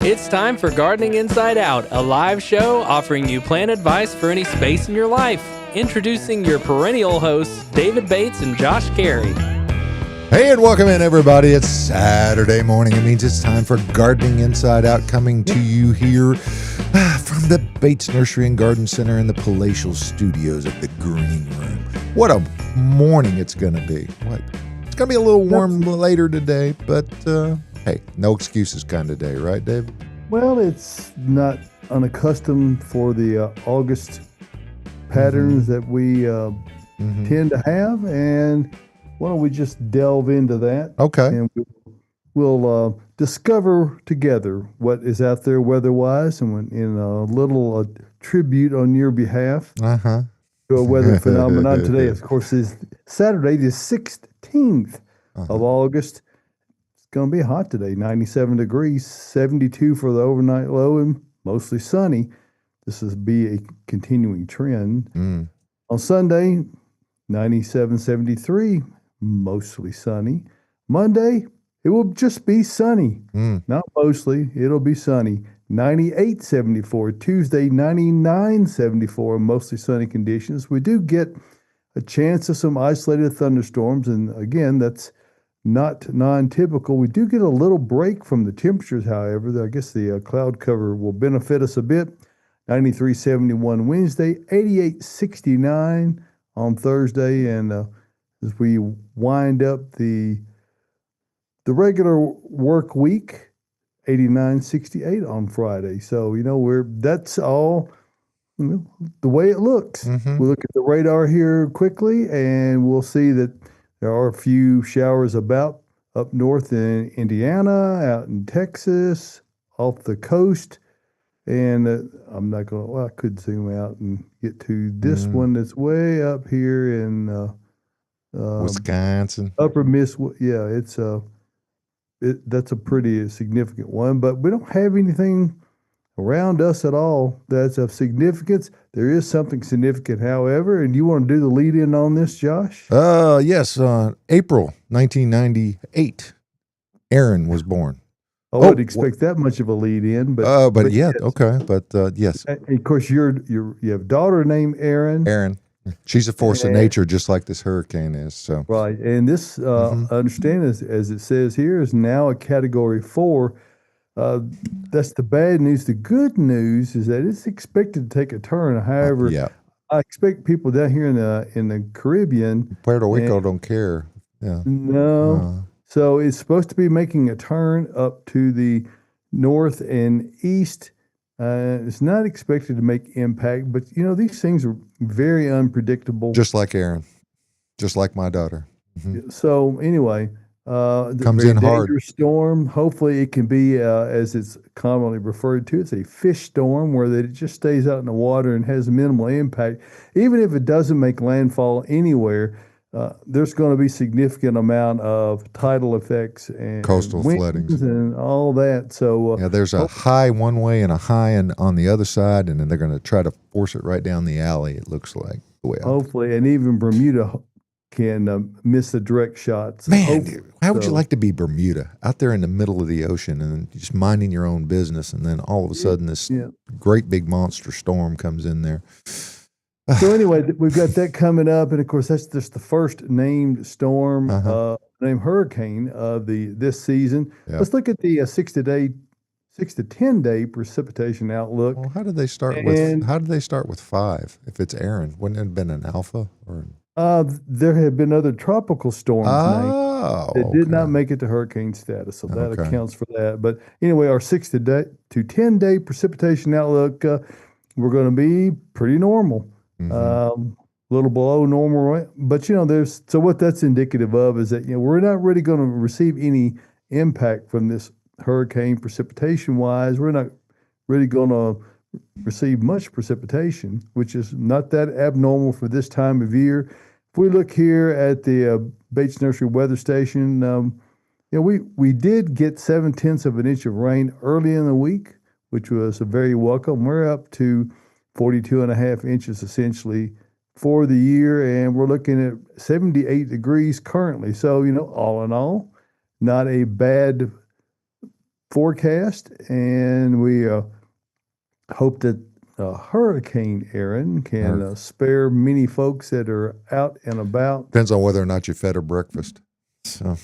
It's time for Gardening Inside Out, a live show offering you plant advice for any space in your life. Introducing your perennial hosts, David Bates and Josh Carey. Hey, and welcome in, everybody. It's Saturday morning. It means it's time for Gardening Inside Out, coming to you here from the Bates Nursery and Garden Center in the palatial studios of the Green Room. What a morning it's going to be. It's going to be a little warm later today, but hey, no excuses kind of day, right, Dave? Well, it's not unaccustomed for the August patterns that we tend to have, and why don't we just delve into that? Okay. And we'll discover together what is out there weather-wise, and in a little tribute on your behalf to a weather phenomenon today. Of course, is Saturday, the 16th of August. Going to be hot today, 97 degrees, 72 for the overnight low, and mostly sunny. This will be a continuing trend. On Sunday, 97, 73, mostly sunny. Monday, it will just be sunny. Not mostly, it'll be sunny. 98, 74. Tuesday, 99, 74, mostly sunny conditions. We do get a chance of some isolated thunderstorms, and again, that's not non-typical. We do get a little break from the temperatures, however. I guess the cloud cover will benefit us a bit. 93, 71 Wednesday, 88, 69 on Thursday, and as we wind up the regular work week, 89, 68 on Friday. So, that's all the way it looks. We look at the radar here quickly, and we'll see that there are a few showers about up north in Indiana, out in Texas, off the coast. And I could zoom out and get to this one that's way up here in Wisconsin. Upper Miss. Yeah, that's a pretty significant one. But we don't have anything around us at all that's of significance. There is something significant, however, and you want to do the lead-in on this, Josh? Yes. April 1998, Aaron was born. I wouldn't expect that much of a lead-in, but yeah, yes. Okay, but yes. And of course, you have a daughter named Erin. Erin, she's a force of nature, just like this hurricane is. So right, and this, I understand, as it says here, is now a Category 4. That's the bad news. The good news is that it's expected to take a turn. However, I expect people down here in the Caribbean, Puerto Rico, don't care. Yeah. No. So it's supposed to be making a turn up to the north and east. It's not expected to make impact, but these things are very unpredictable. Just like Aaron, just like my daughter. So anyway. Comes in hard. Dangerous storm. Hopefully, it can be as it's commonly referred to. It's a fish storm where it just stays out in the water and has minimal impact. Even if it doesn't make landfall anywhere, there's going to be significant amount of tidal effects and coastal floodings and all that. So there's a high one way and a high on the other side, and then they're going to try to force it right down the alley. It looks like the way. Hopefully, and even Bermuda can miss the direct shots. Man, how would you like to be Bermuda, out there in the middle of the ocean and just minding your own business, and then all of a sudden this great big monster storm comes in there? So anyway, we've got that coming up, and of course that's just the first named storm, named hurricane of this season. Let's look at the 6 to 10 day precipitation outlook. Well, how did they start with 5? If it's Aaron, wouldn't it have been an alpha or? There have been other tropical storms that did not make it to hurricane status, so that accounts for that. But anyway, our 6 to 10 day precipitation outlook, we're going to be pretty normal, a little below normal. But so what that's indicative of is that we're not really going to receive any impact from this hurricane precipitation wise. We're not really going to receive much precipitation, which is not that abnormal for this time of year. If we look here at the Bates Nursery weather station, we did get 0.7 of an inch of rain early in the week, which was very welcome. We're up to 42.5 inches essentially for the year, and we're looking at 78 degrees currently. So, all in all, not a bad forecast, and we hope that Hurricane Aaron can spare many folks that are out and about. Depends on whether or not you fed her breakfast. So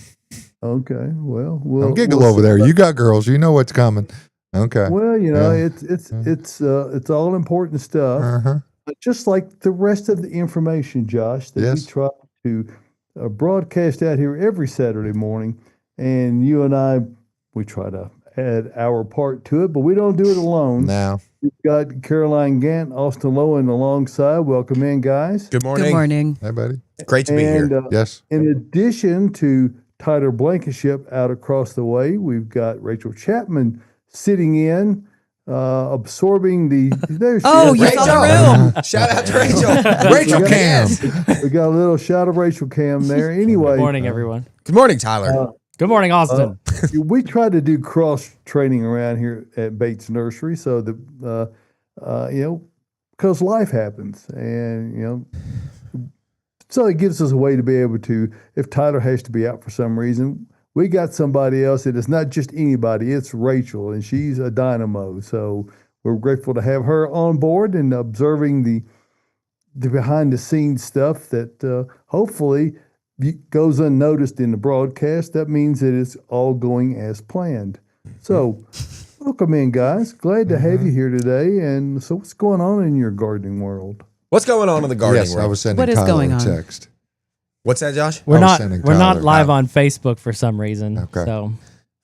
okay, well, don't giggle over there. You got girls. You know what's coming. Okay. Well, it's all important stuff. But just like the rest of the information, Josh, that we try to broadcast out here every Saturday morning, and you and I, we try to add our part to it, but we don't do it alone. No. We've got Caroline Gant, Austin Lowen alongside. Welcome in, guys. Good morning. Good morning. Hey, buddy. Great to be here. Yes. In addition to Tyler Blankenship out across the way, we've got Rachel Chapman sitting in, absorbing the. You saw the room. Shout out to Rachel. Rachel Cam. We got a little shout of Rachel Cam there. Anyway. Good morning, everyone. Good morning, Tyler. Good morning, Austin. We try to do cross training around here at Bates Nursery, so that because life happens, and so it gives us a way to be able to. If Tyler has to be out for some reason, we got somebody else. And it's not just anybody; it's Rachel, and she's a dynamo. So we're grateful to have her on board and observing the behind the scenes stuff that hopefully goes unnoticed in the broadcast. That means that it's all going as planned. So welcome in, guys. Glad to have you here today. And so what's going on in your gardening world? What's going on in the gardening Yes, world? I was sending What is Tyler going a on? text. What's that, Josh? We're not sending not Tyler. live on Facebook for some reason. Okay. So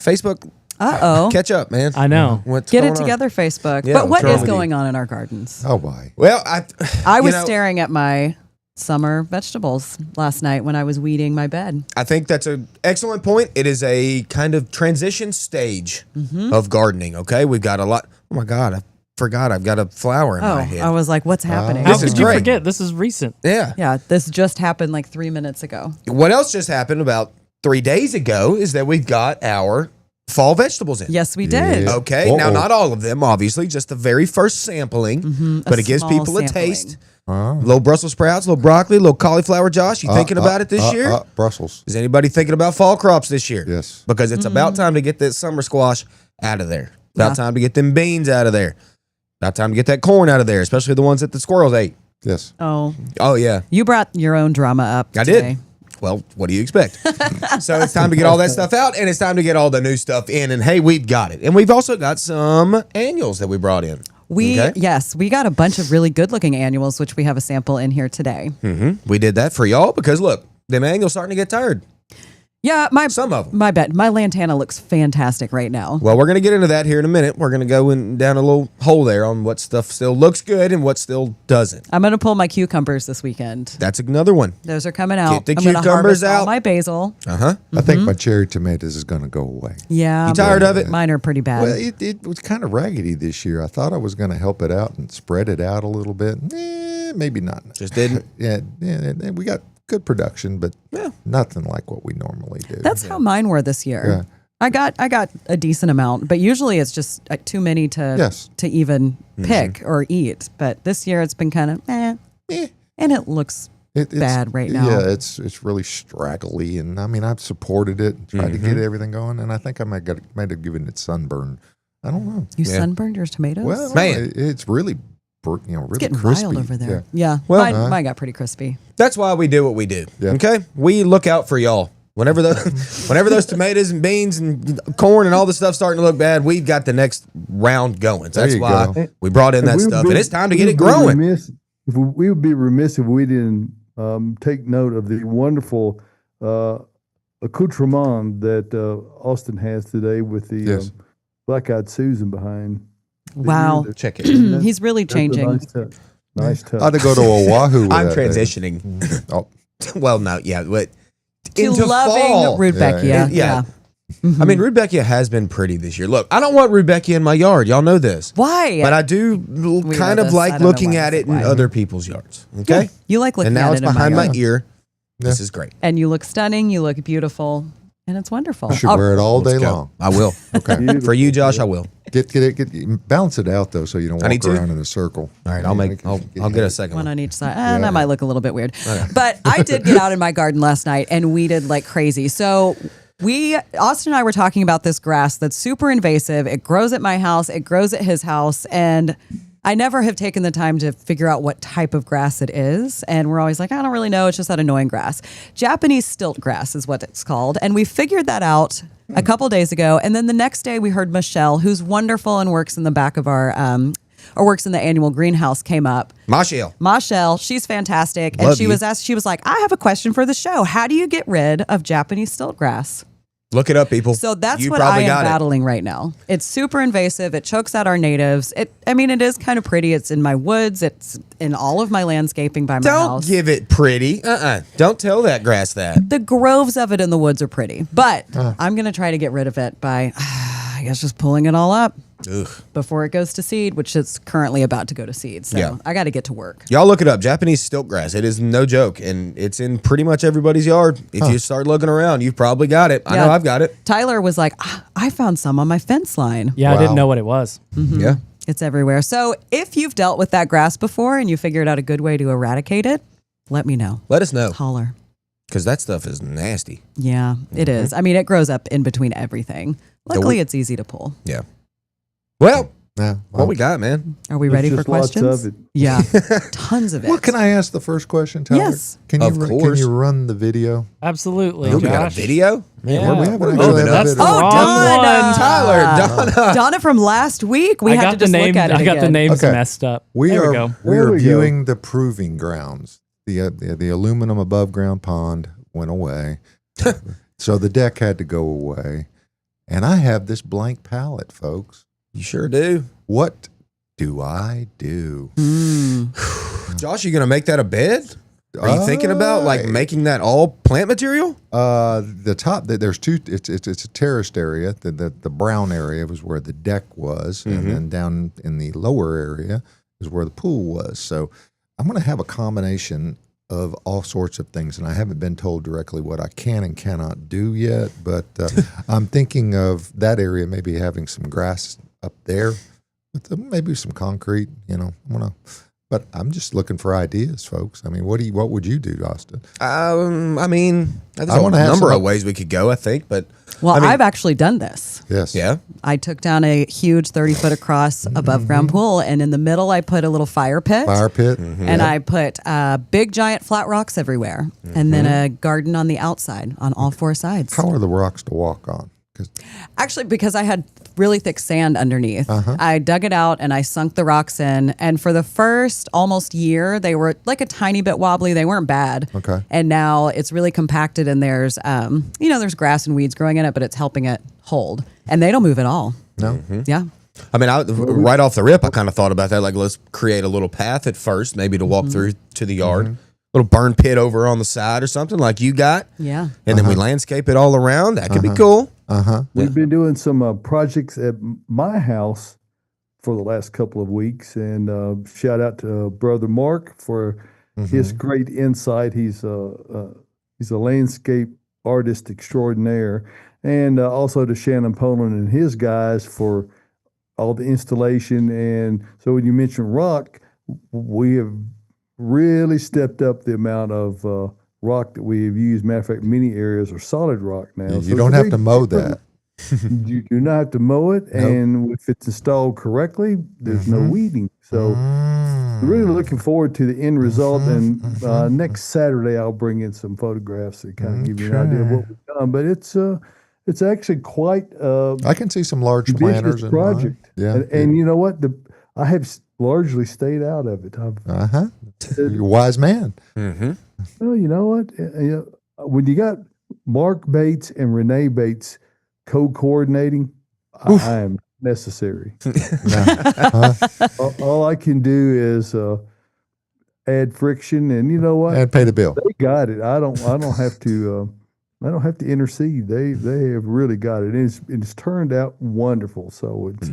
Facebook, Uh-oh. catch up, man. I know. What's Get going it on? together, Facebook. Yeah, but what what's wrong is with you? going on in our gardens? Oh, boy. Well, I was you know, staring at my summer vegetables last night when I was weeding my bed. I think that's an excellent point. It is a kind of transition stage of gardening, okay? We've got a lot. Oh, my God. I forgot I've got a flower in my head. I was like, what's happening? How This is could you great. forget? This is recent. Yeah. Yeah, this just happened like 3 minutes ago. What else just happened about 3 days ago is that we've got our fall vegetables in. Yes, we did. Yeah. Okay, now Uh-oh. not all of them, obviously, just the very first sampling, but it gives small people a sampling. taste. Little Brussels sprouts, little broccoli, little cauliflower. Josh, you thinking about it this year? Brussels. Is anybody thinking about fall crops this year? Yes. Because it's about time to get that summer squash out of there. About time to get them beans out of there. About time to get that corn out of there, especially the ones that the squirrels ate. Yes. Oh, Oh, yeah. you brought your own drama up I today. did. Well, what do you expect? So it's time to get all that stuff out, and it's time to get all the new stuff in. And hey, we've got it. And we've also got some annuals that we brought in. Yes, we got a bunch of really good looking annuals, which we have a sample in here today. We did that for y'all because look, them annuals starting to get tired. Yeah, Some of them. my bed, my lantana looks fantastic right now. Well, we're going to get into that here in a minute. We're going to go down a little hole there on what stuff still looks good and what still doesn't. I'm going to pull my cucumbers this weekend. That's another one. Those are coming out. Get the I'm gonna cucumbers harvest all out. my basil. Uh-huh. I think my cherry tomatoes is going to go away. Yeah. You tired of it? Mine are pretty bad. Well, it was kind of raggedy this year. I thought I was going to help it out and spread it out a little bit. Maybe not. Just didn't. Yeah, we got good production, but nothing like what we normally do. That's how mine were this year. Yeah. I got a decent amount, but usually it's just too many to even pick or eat. But this year it's been kind of and it looks it's bad right now. Yeah, it's really straggly, and I mean I've supported it, and tried to get everything going, and I think I might have given it sunburn. I don't know. You sunburned your tomatoes? Well, Man. it's really really it's getting crispy. wild over there. Yeah. Yeah. Well, mine got pretty crispy. That's why we do what we do. Yeah. Okay? We look out for y'all. Whenever those tomatoes and beans and corn and all the stuff starting to look bad, we've got the next round going. So There that's you why go. we brought in that stuff. And it's time to get it growing. We would be remiss if we didn't take note of the wonderful accoutrement that Austin has today with the black-eyed Susan behind. Wow. Check it. He's really That's a changing. Nice touch. I had to go to Oahu. with I'm that thing. transitioning. Oh, Well, no, yeah. But To into loving fall. Rudbeckia. Yeah. I mean, Rudbeckia has been pretty this year. Look, I don't want Rudbeckia in my yard. Y'all know this. Why? But I do kind know of this. I like don't know looking why. at it in Why? other people's yards. Okay? You like looking And now at it's it in behind my yard. ear. This is great. And you look stunning. You look beautiful. And it's wonderful. I should wear it all day Let's go. long. I will. Okay. For you, Josh, I will. Get balance it out though, so you don't I walk need to. around in a circle. All right, I'll get a second One one. on each side. That might look a little bit weird. But I did get out in my garden last night and weeded like crazy. So Austin and I were talking about this grass that's super invasive. It grows at my house. It grows at his house. And I never have taken the time to figure out what type of grass it is. And we're always like, I don't really know. It's just that annoying grass. Japanese stilt grass is what it's called. And we figured that out a couple days ago. And then the next day we heard Michelle, who's wonderful and works in the back of our, or works in the annual greenhouse, came up. Michelle, she's fantastic. And she was like, I have a question for the show. How do you get rid of Japanese stilt grass? Look it up, people. So that's what I am battling right now. It's super invasive. It chokes out our natives. It is kind of pretty. It's in my woods. It's in all of my landscaping by my house. Don't give it pretty. Don't tell that grass that. The groves of it in the woods are pretty. But I'm going to try to get rid of it by, I guess, just pulling it all up. Ugh. Before it goes to seed, which is currently about to go to seed. So I got to get to work. Y'all look it up. Japanese stilt grass. It is no joke. And it's in pretty much everybody's yard. If you start looking around, you've probably got it. I know I've got it. Tyler was like, I found some on my fence line. Yeah, wow. I didn't know what it was. Mm-hmm. Yeah. It's everywhere. So if you've dealt with that grass before and you figured out a good way to eradicate it, let me know. Let us know. Holler. Because that stuff is nasty. Yeah, it is. It grows up in between everything. Luckily, it's easy to pull. Yeah. Well. What we got, man? Are we ready for questions? Lots of it. Yeah, tons of it. Well, can I ask the first question, Tyler? Yes. Can you run the video? Absolutely. We got a video? Man, we haven't that's the wrong one. Tyler, Donna from last week. We had to just look at it I got the names messed up. We are viewing the proving grounds. The aluminum above ground pond went away. So the deck had to go away. And I have this blank palette, folks. You sure do. What do I do? Josh, you going to make that a bed? Are you thinking about making that all plant material? The top, there's two, it's a terraced area. The brown area was where the deck was. And then down in the lower area is where the pool was. So I'm going to have a combination of all sorts of things, and I haven't been told directly what I can and cannot do yet, but I'm thinking of that area maybe having some grass up there with maybe some concrete, but I'm just looking for ideas, folks. What would you do, Austin? There's a number of ways we could go, I think, but I've actually done this. Yes. Yeah. I took down a huge 30-foot across above ground pool, and in the middle I put a little fire pit. And I put big giant flat rocks everywhere, and then a garden on the outside on all four sides. How are the rocks to walk on? Actually, because I had really thick sand underneath, I dug it out and I sunk the rocks in. And for the first almost year, they were like a tiny bit wobbly. They weren't bad. Okay. And now it's really compacted, and there's, there's grass and weeds growing in it, but it's helping it hold. And they don't move at all. No. Yeah. Right off the rip, I kind of thought about that. Like, let's create a little path at first, maybe to walk through to the yard. Little burn pit over on the side or something like you got. Yeah. And then we landscape it all around. That could be cool. We've been doing some projects at my house for the last couple of weeks, and shout out to Brother Mark for his great insight. He's a landscape artist extraordinaire, and also to Shannon Poland and his guys for all the installation. And so when you mention rock, we have really stepped up the amount of rock that we have used. Matter of fact, many areas are solid rock now. You don't have to mow that. You do not have to mow it, and if it's installed correctly, there's no weeding. So really looking forward to the end result. And next Saturday, I'll bring in some photographs that kind of give you an idea of what we've done. But it's actually quite I can see some large planters project. Yeah, and you know what? I have largely stayed out of it. You're a wise man. Well, you know what? When you got Mark Bates and Renee Bates co-coordinating, I am necessary. All I can do is add friction, and you know what? And pay the bill. They got it. I don't have to. I don't have to intercede. They have really got it. It's turned out wonderful. So it's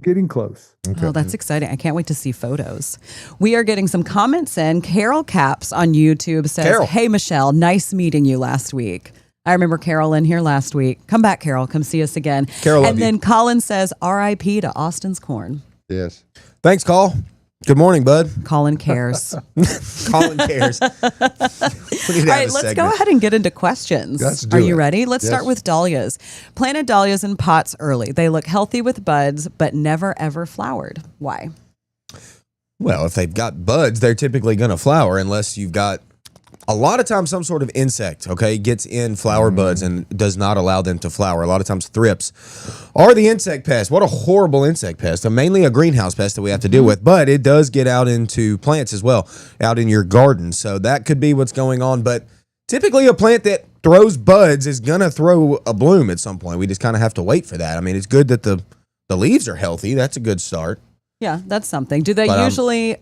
getting close. Okay. Oh, that's exciting. I can't wait to see photos. We are getting some comments in. Carol Caps on YouTube says, Hey, Michelle, nice meeting you last week. I remember Carol in here last week. Come back, Carol. Come see us again. Carol, and then Colin says, R.I.P. to Austin's corn. Yes. Thanks, Call. Good morning, bud. Colin cares. Colin cares. All right, let's go ahead and get into questions. Are you ready? Let's start with dahlias. Planted dahlias in pots early. They look healthy with buds, but never ever flowered. Why? Well, if they've got buds, they're typically going to flower unless you've got a lot of times some sort of insect, gets in flower buds and does not allow them to flower. A lot of times thrips are the insect pest. What a horrible insect pest. Mainly a greenhouse pest that we have to deal with, but it does get out into plants as well, out in your garden. So that could be what's going on. But typically a plant that throws buds is going to throw a bloom at some point. We just kind of have to wait for that. I mean, it's good that the leaves are healthy. That's a good start. Yeah, that's something. Do they usually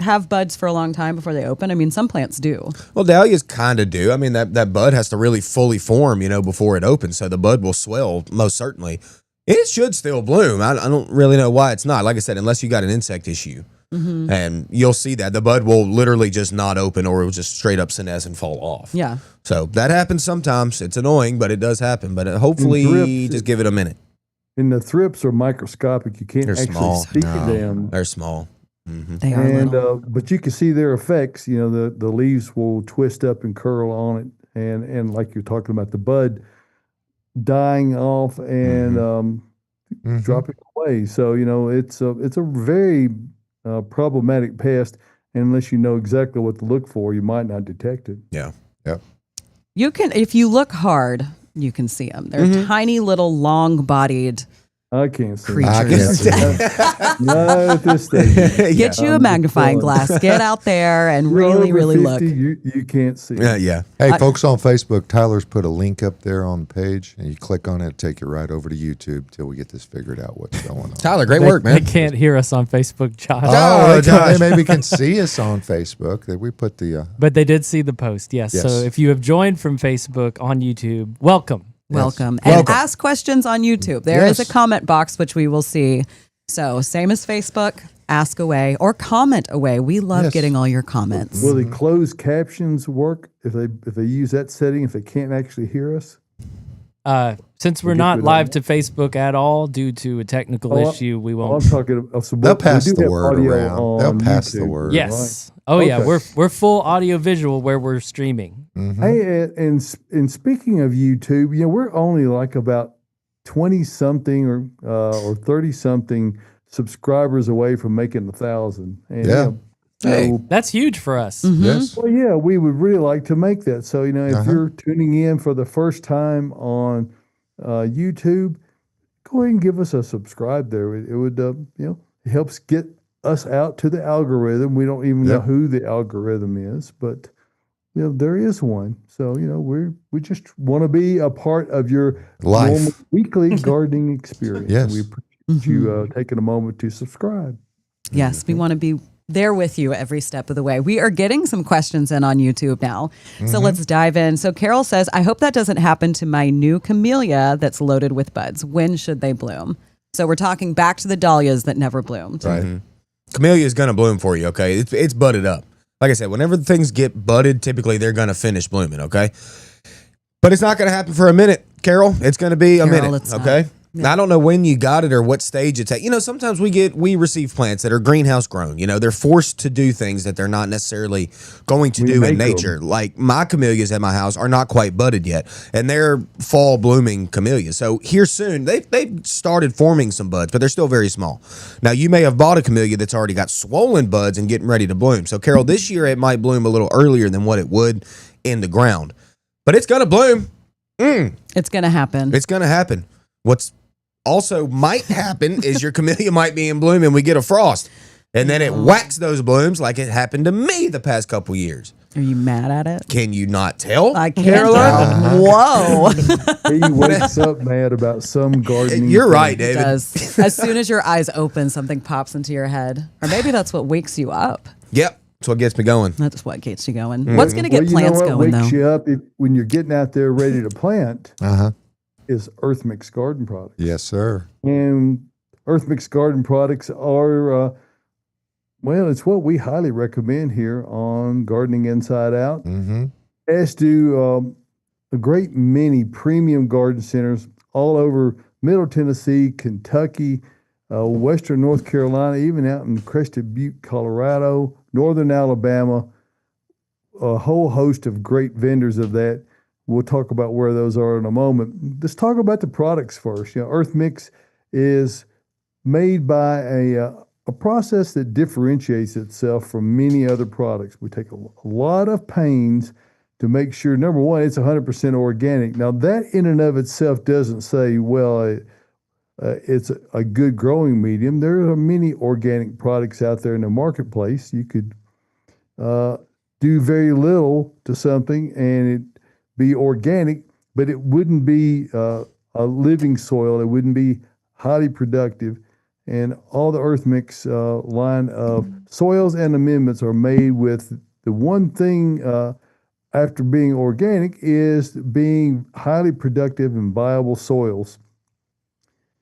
have buds for a long time before they open? I mean, some plants do. Well, dahlias kind of do. I mean, that bud has to really fully form, before it opens. So the bud will swell most certainly. It should still bloom. I don't really know why it's not. Like I said, unless you got an insect issue. Mm-hmm. And you'll see that the bud will literally just not open, or it will just straight up senesce and fall off. Yeah. So that happens sometimes. It's annoying, but it does happen. But hopefully just give it a minute. And the thrips are microscopic. You can't see them. They're small. Mm-hmm. They are little. But you can see their effects. The leaves will twist up and curl on it, and like you're talking about, the bud dying off and dropping away. So it's a very problematic pest. And unless you know exactly what to look for, you might not detect it. Yeah. Yep. You can, if you look hard, you can see them. They're tiny little long-bodied I can't see. Creatures. Not at this stage. Get you a magnifying glass. Get out there and really, really 50, look. You can't see. Yeah. Hey, folks on Facebook, Tyler's put a link up there on the page, and you click on it, take you right over to YouTube till we get this figured out what's going on. Tyler, great work, man. They can't hear us on Facebook, Josh. They maybe can see us on Facebook. We put the. But they did see the post, yes. So if you have joined from Facebook on YouTube, welcome. Welcome. And ask questions on YouTube. There is a comment box, which we will see. So same as Facebook, ask away or comment away. We love getting all your comments. Will the closed captions work if they use that setting, if they can't actually hear us? Since we're not live to Facebook at all due to a technical issue, we won't. I'm talking. They'll pass the word around. They'll pass the word. Yes. Right? Oh yeah, we're full audio visual where we're streaming. Mm-hmm. Hey, and speaking of YouTube, we're only like about 20 something or 30 something subscribers away from making 1,000. Hey, that's huge for us. Mm-hmm. Yes. Well, yeah, we would really like to make that. So, if you're tuning in for the first time on YouTube, go ahead and give us a subscribe there. It would, it helps get us out to the algorithm. We don't even know who the algorithm is, but there is one. So, we just want to be a part of your normal weekly gardening experience. Yes. We appreciate you taking a moment to subscribe. Yes, we want to be there with you every step of the way. We are getting some questions in on YouTube now. So let's dive in. So Carol says, I hope that doesn't happen to my new camellia that's loaded with buds. When should they bloom? So we're talking back to the dahlias that never bloomed. Right. Mm-hmm. Camellia is going to bloom for you, okay? It's budded up. Like I said, whenever things get budded, typically they're going to finish blooming, okay? But it's not going to happen for a minute, Carol. It's going to be a minute, okay? Yeah. I don't know when you got it or what stage it's at. Sometimes we receive plants that are greenhouse grown. They're forced to do things that they're not necessarily going to do in nature. Like my camellias at my house are not quite budded yet, and they're fall blooming camellias. So here soon, they've started forming some buds, but they're still very small. Now you may have bought a camellia that's already got swollen buds and getting ready to bloom. So Carol, this year it might bloom a little earlier than what it would in the ground, but it's going to bloom. It's going to happen. It's going to happen. What's also might happen is your camellia might be in bloom and we get a frost, and then it whacks those blooms like it happened to me the past couple years. Are you mad at it? Can you not tell? I can't. Caroline? Whoa. He wakes up mad about some gardening. You're right, It David. does. As soon as your eyes open, something pops into your head. Or maybe that's what wakes you up. Yep. That's what gets me going. That's what gets you going. What's going to get plants going, wakes though? you up when you're getting out there ready to plant is EarthMix garden products. Yes, sir. And EarthMix garden products are, it's what we highly recommend here on Gardening Inside Out. Mm-hmm. As do a great many premium garden centers all over Middle Tennessee, Kentucky, Western North Carolina, even out in Crested Butte, Colorado, Northern Alabama, a whole host of great vendors of that. We'll talk about where those are in a moment. Let's talk about the products first. EarthMix is made by a process that differentiates itself from many other products. We take a lot of pains to make sure, number one, it's 100% organic. Now, that in and of itself doesn't say, well, it's a good growing medium. There are many organic products out there in the marketplace. You could do very little to something and it be organic, but it wouldn't be a living soil. It wouldn't be highly productive. And all the EarthMix line of soils and amendments are made with the one thing after being organic is being highly productive and viable soils.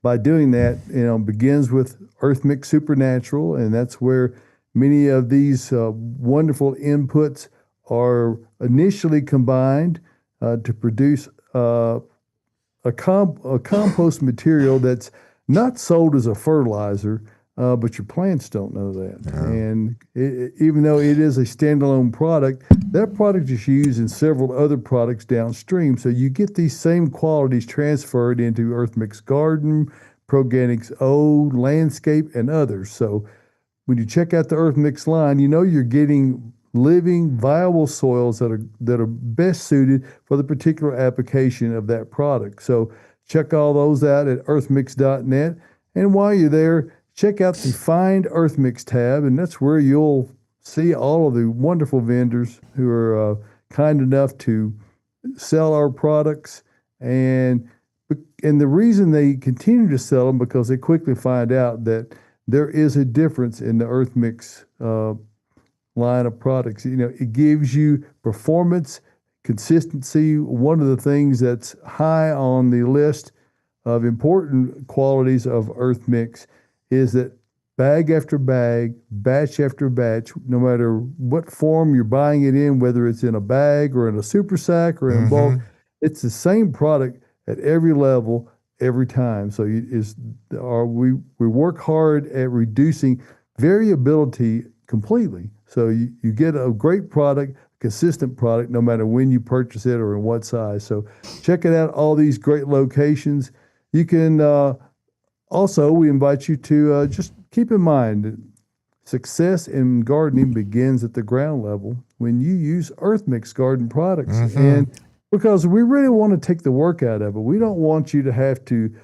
By doing that, begins with EarthMix Supernatural, and that's where many of these wonderful inputs are initially combined to produce a compost material that's not sold as a fertilizer, but your plants don't know that. No. And even though it is a standalone product, that product is used in several other products downstream. So you get these same qualities transferred into EarthMix Garden, Proganics Ode, Landscape, and others. So when you check out the EarthMix line, you're getting living, viable soils that are best suited for the particular application of that product. So check all those out at earthmix.net. And while you're there, check out the Find EarthMix tab, and that's where you'll see all of the wonderful vendors who are kind enough to sell our products. And the reason they continue to sell them because they quickly find out that there is a difference in the EarthMix line of products. It gives you performance, consistency. One of the things that's high on the list of important qualities of EarthMix is that bag after bag, batch after batch, no matter what form you're buying it in, whether it's in a bag or in a super sack or in a bulk, it's the same product at every level, every time. So we work hard at reducing variability completely. So you get a great product, consistent product, no matter when you purchase it or in what size. So check it out, all these great locations. You can also, we invite you to just keep in mind that success in gardening begins at the ground level when you use EarthMix garden products. And because we really want to take the work out of it. We don't want you to have to,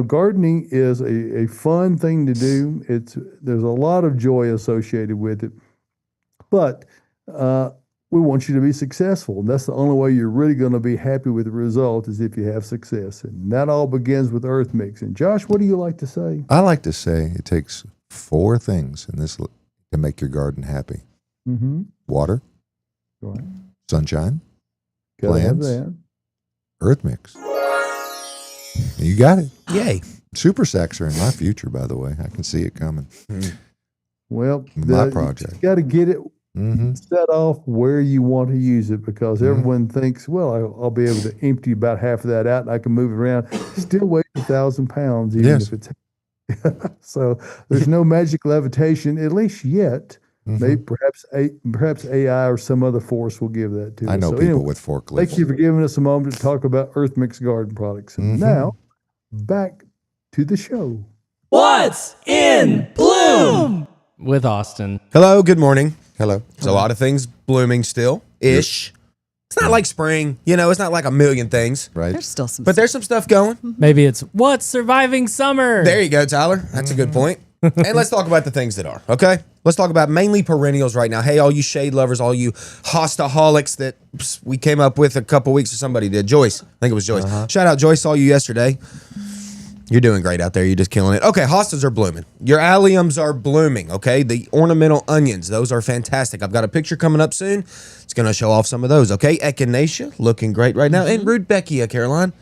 gardening is a fun thing to do. There's a lot of joy associated with it, but we want you to be successful. And that's the only way you're really going to be happy with the result is if you have success. And that all begins with EarthMix. And Josh, what do you like to say? I like to say it takes 4 things in this to make your garden happy. Water, right. Sunshine, Gotta have plants, that. EarthMix. You got it. Yay. Super sacks are in my future, by the way. I can see it coming. Well, My project. You got to get it set off where you want to use it because everyone thinks, well, I'll be able to empty about half of that out and I can move it around. Still weighs 1,000 pounds, even if it's. So there's no magic levitation, at least yet. Maybe perhaps AI or some other force will give that to us. I know people with forklifts. Thank you for giving us a moment to talk about EarthMix garden products. And now, back to the show. What's in bloom? With Austin. Hello, good morning. Hello. There's a lot of things blooming still-ish. It's not like spring, it's not like a million things. Right. There's still some But there's some stuff going. Maybe it's what's surviving summer. There you go, Tyler. That's a good point. And let's talk about the things that are, okay? Let's talk about mainly perennials right now. Hey, all you shade lovers, all you hostaholics that we came up with a couple weeks or somebody did. Joyce. I think it was Joyce. Shout out, Joyce. Saw you yesterday. You're doing great out there. You're just killing it. Okay, hostas are blooming. Your alliums are blooming, okay? The ornamental onions, those are fantastic. I've got a picture coming up soon. It's going to show off some of those, okay? Echinacea, looking great right now. And Rudbeckia, Caroline.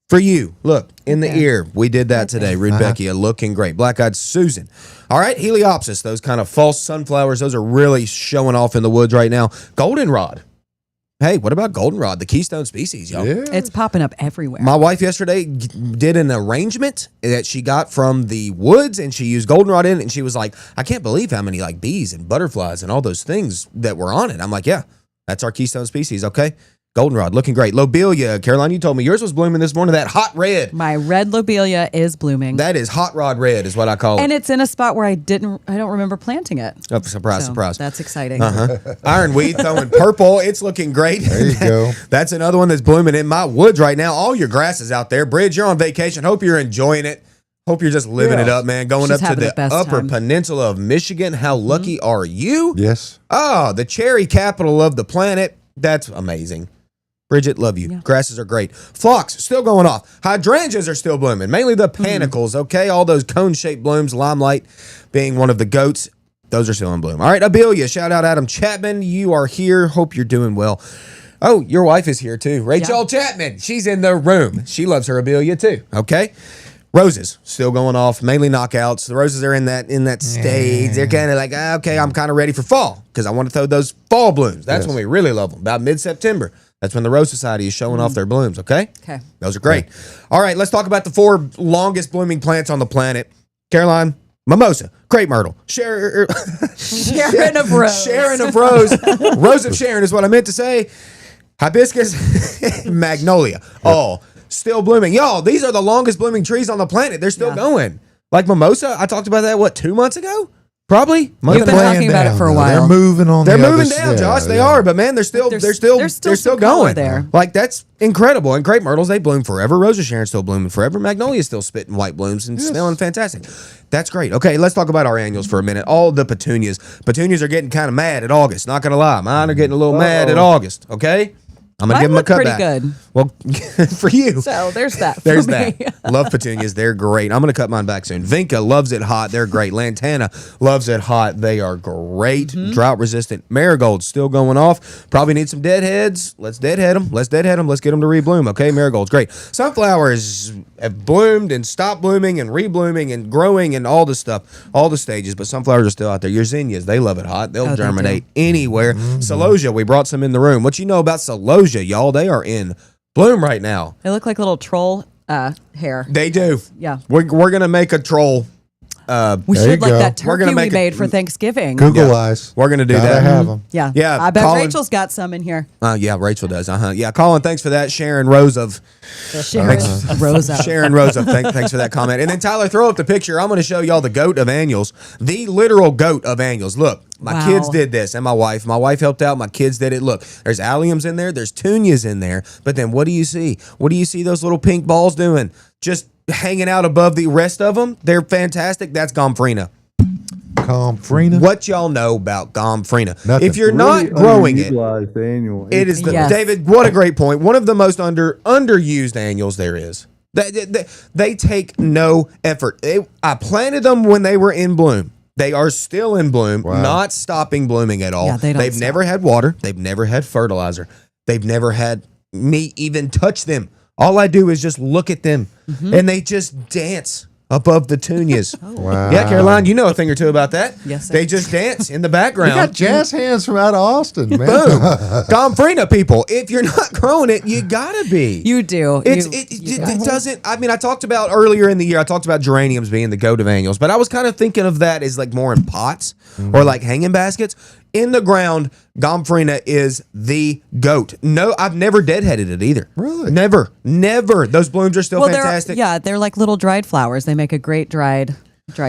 For you, look, in the ear, we did that today. Rudbeckia, looking great. Black-eyed Susan. All right, Heliopsis, those kind of false sunflowers, those are really showing off in the woods right now. Goldenrod. Hey, what about goldenrod, the keystone species, y'all? Yeah. It's popping up everywhere. My wife yesterday did an arrangement that she got from the woods, and she used goldenrod in it, and she was like, I can't believe how many like bees and butterflies and all those things that were on it. I'm like, yeah, that's our keystone species, okay? Goldenrod, looking great. Lobelia, Caroline, you told me yours was blooming this morning, that hot red. My red lobelia is blooming. That is hot rod red is what I call it. And it's in a spot where I don't remember planting it. Oh, surprise, So surprise. That's exciting. Ironweed throwing purple. It's looking great. There you go. That's another one that's blooming in my woods right now. All your grass is out there. Bridge, you're on vacation. Hope you're enjoying it. Hope you're just living it up, man. Going She's up to having the the best upper time. peninsula of Michigan. How lucky are you? Yes. Oh, the cherry capital of the planet. That's amazing. Bridget, love you. Yeah. Grasses are great. Phlox, still going off. Hydrangeas are still blooming, mainly the panicles, okay? All those cone-shaped blooms, limelight being one of the goats. Those are still in bloom. All right, Abelia, shout out Adam Chapman. You are here. Hope you're doing well. Oh, your wife is here too. Rachel Chapman. She's in the room. She loves her Abelia too, okay? Roses still going off, mainly knockouts. The roses are in that stage. They're kind of like, okay, I'm kind of ready for fall because I want to throw those fall blooms. That's when we really love them, about mid-September. That's when the Rose Society is showing off their blooms, okay? Okay. Those are great. All right, let's talk about the 4 longest blooming plants on the planet. Caroline, mimosa, crepe myrtle, Sharon of rose. Sharon of rose. Rose of Sharon is what I meant to say. Hibiscus, magnolia, all still blooming. Y'all, these are the longest blooming trees on the planet. They're still going. Like mimosa, I talked about that, 2 months ago? Probably. We've been talking about it for a while. They're moving on. They're the moving other down, Josh. They yeah. are, but man, they're still some color going there. Like that's incredible. And crepe myrtles, they bloom forever. Rose of Sharon's still blooming forever. Magnolia's still spitting white blooms and smelling fantastic. That's great. Okay, let's talk about our annuals for a minute. All the petunias. Petunias are getting kind of mad at August. Not gonna lie, mine are getting a little mad at August. Okay. I'm gonna give them a pretty cutback. good. Well, for you. So there's that. There's for me. that. Love petunias. They're great. I'm going to cut mine back soon. Vinca loves it hot. They're great. Lantana loves it hot. They are great. Drought resistant. Marigolds still going off. Probably need some deadheads. Let's deadhead them. Let's get them to rebloom. Okay, marigolds. Great. Sunflowers have bloomed and stopped blooming and reblooming and growing and all the stuff, all the stages, but sunflowers are still out there. Your zinnias, they love it hot. They'll germinate anywhere. Celosia, we brought some in the room. What you know about celosia, y'all? They are in bloom right now. They look like little troll hair. They do. Yeah. We're going to make a troll. We There you should like go. that We're turkey gonna we make made for Thanksgiving. Google eyes. We're going to do Gotta that. have them. Yeah. Yeah, I bet Colin- Rachel's got some in here. Yeah, Rachel does. Yeah, Colin, thanks for that. Sharon Rose of Sharon Rosa. Sharon Rosa, thanks for that comment. And then Tyler, throw up the picture. I'm going to show y'all the goat of annuals, the literal goat of annuals. Look, my kids did this, and my wife. My wife helped out. My kids did it. Look, there's alliums in there. There's tunias in there. But then what do you see? What do you see those little pink balls doing? Just hanging out above the rest of them. They're fantastic. That's Gomphrena. Comfrena. What y'all know about Gomphrena? Nothing. If you're Really not growing it, underutilized annually. it is the Yes. David. What a great point. One of the most underused annuals there is. They take no effort. I planted them when they were in bloom. They are still in bloom, not stopping blooming at all. Yeah, they don't They've stop. never had water. They've never had fertilizer. They've never had me even touch them. All I do is just look at them, and they just dance above the tunias. Wow. Yeah, Caroline, you know a thing or two about that. Yes, sir. They just dance in the You background. got jazz hands from out of Austin, man. Boom. Gomphrena, people. If you're not growing it, you gotta be. You do. It doesn't. I mean, I talked about earlier in the year. I talked about geraniums being the goat of annuals, but I was kind of thinking of that as like more in pots or like hanging baskets. In the ground, Gomphrena is the goat. No, I've never deadheaded it either. Really? Never. Those blooms are still fantastic. They're like little dried flowers. They make a great dried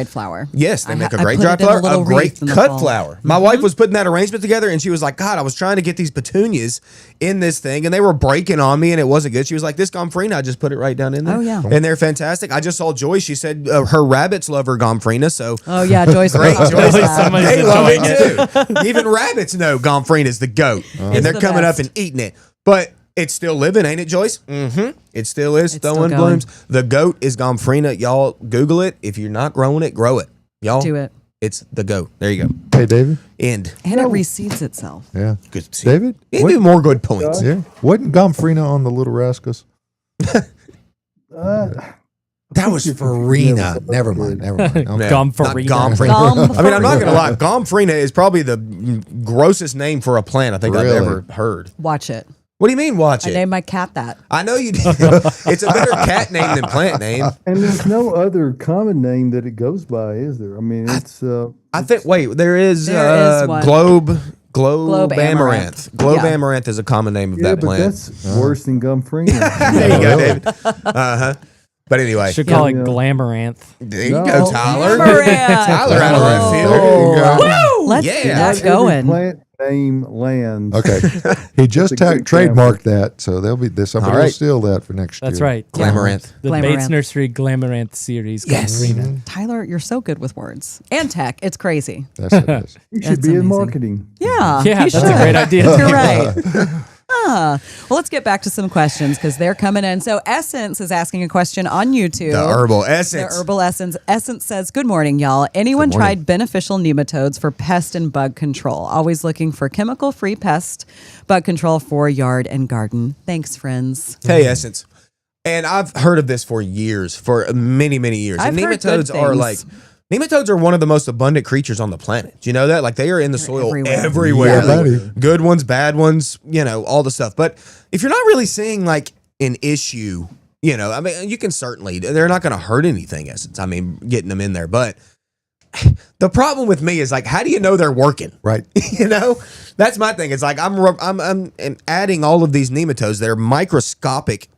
flower. Yes, they make a I great put dry it in a flower, a little great wreath in the cut fall. flower. My wife was putting that arrangement together, and she was like, God, I was trying to get these petunias in this thing, and they were breaking on me, and it wasn't good. She was like, this Gomphrena, I just put it right down in there. Oh, yeah. And they're fantastic. I just saw Joyce. She said her rabbits love her Gomphrena, so Oh yeah, Joyce. great. talked Joyce, about that. somebody's they love enjoying it too. Even rabbits know Gomphrena is the goat, and It's they're the coming up best. and eating it. But it's still living, ain't it, Joyce? Mm-hmm. It still is It's still throwing going. blooms. The goat is Gomphrena. Y'all Google it. If you're not growing it, grow it. Y'all Do it. It's the goat. There you go. Hey, David. End. And it reseeds itself. Yeah. Good to see. David? Maybe more good points. Yeah. Wasn't Gomphrena on the Little Rascals? I That was farina. Never mind. Okay. Gomphrena. Gomphrena. I mean, I'm not going to lie. Gomphrena is probably the grossest name for a plant I think I've ever heard. Watch it. What do you mean, watch it? I named my cat that. I know you did. It's a better cat name than plant name. And there's no other common name that it goes by, is there? I mean, it's. I think. Wait, there is one. Globe amaranth. Globe amaranth is a common name of that but plant. that's worse than Gomphrena. There you go, David. But anyway, Should call it Glamoranth. there you go, Tyler. Amaranth. Tyler out of left field. There you go. Woo! Let's Yeah. get Not that every going. plant name lands. Okay. He just That's a good trademarked that, so somebody will right. steal that for next year. That's right. Glamaranth. The Glamoranth. Bates Nursery Glamoranth series. Yes. Gomphrena. Tyler, you're so good with words and tech. It's crazy. That's what it is. You should That's be in amazing. marketing. Yeah. Yeah, you that's a should. great idea. You're right. Well, let's get back to some questions because they're coming in. So Essence is asking a question on YouTube. The herbal essence. The herbal essence. Essence says, "Good morning, y'all. Anyone tried beneficial nematodes for pest and bug control? Always looking for chemical-free pest bug control for yard and garden. Thanks, friends." Hey, Essence. And I've heard of this for years, for many, many years. I've and heard good nematodes are things. nematodes are one of the most abundant creatures on the planet. Do you know that? Like they are in the soil everywhere. everywhere. Yeah, Like, buddy. good ones, bad ones, all the stuff. But if you're not really seeing like an issue, I mean, you can certainly, they're not going to hurt anything, Essence. I mean, getting them in there. But the problem with me is like, how do you know they're working? Right. That's my thing. It's like I'm adding all of these nematodes that are microscopic,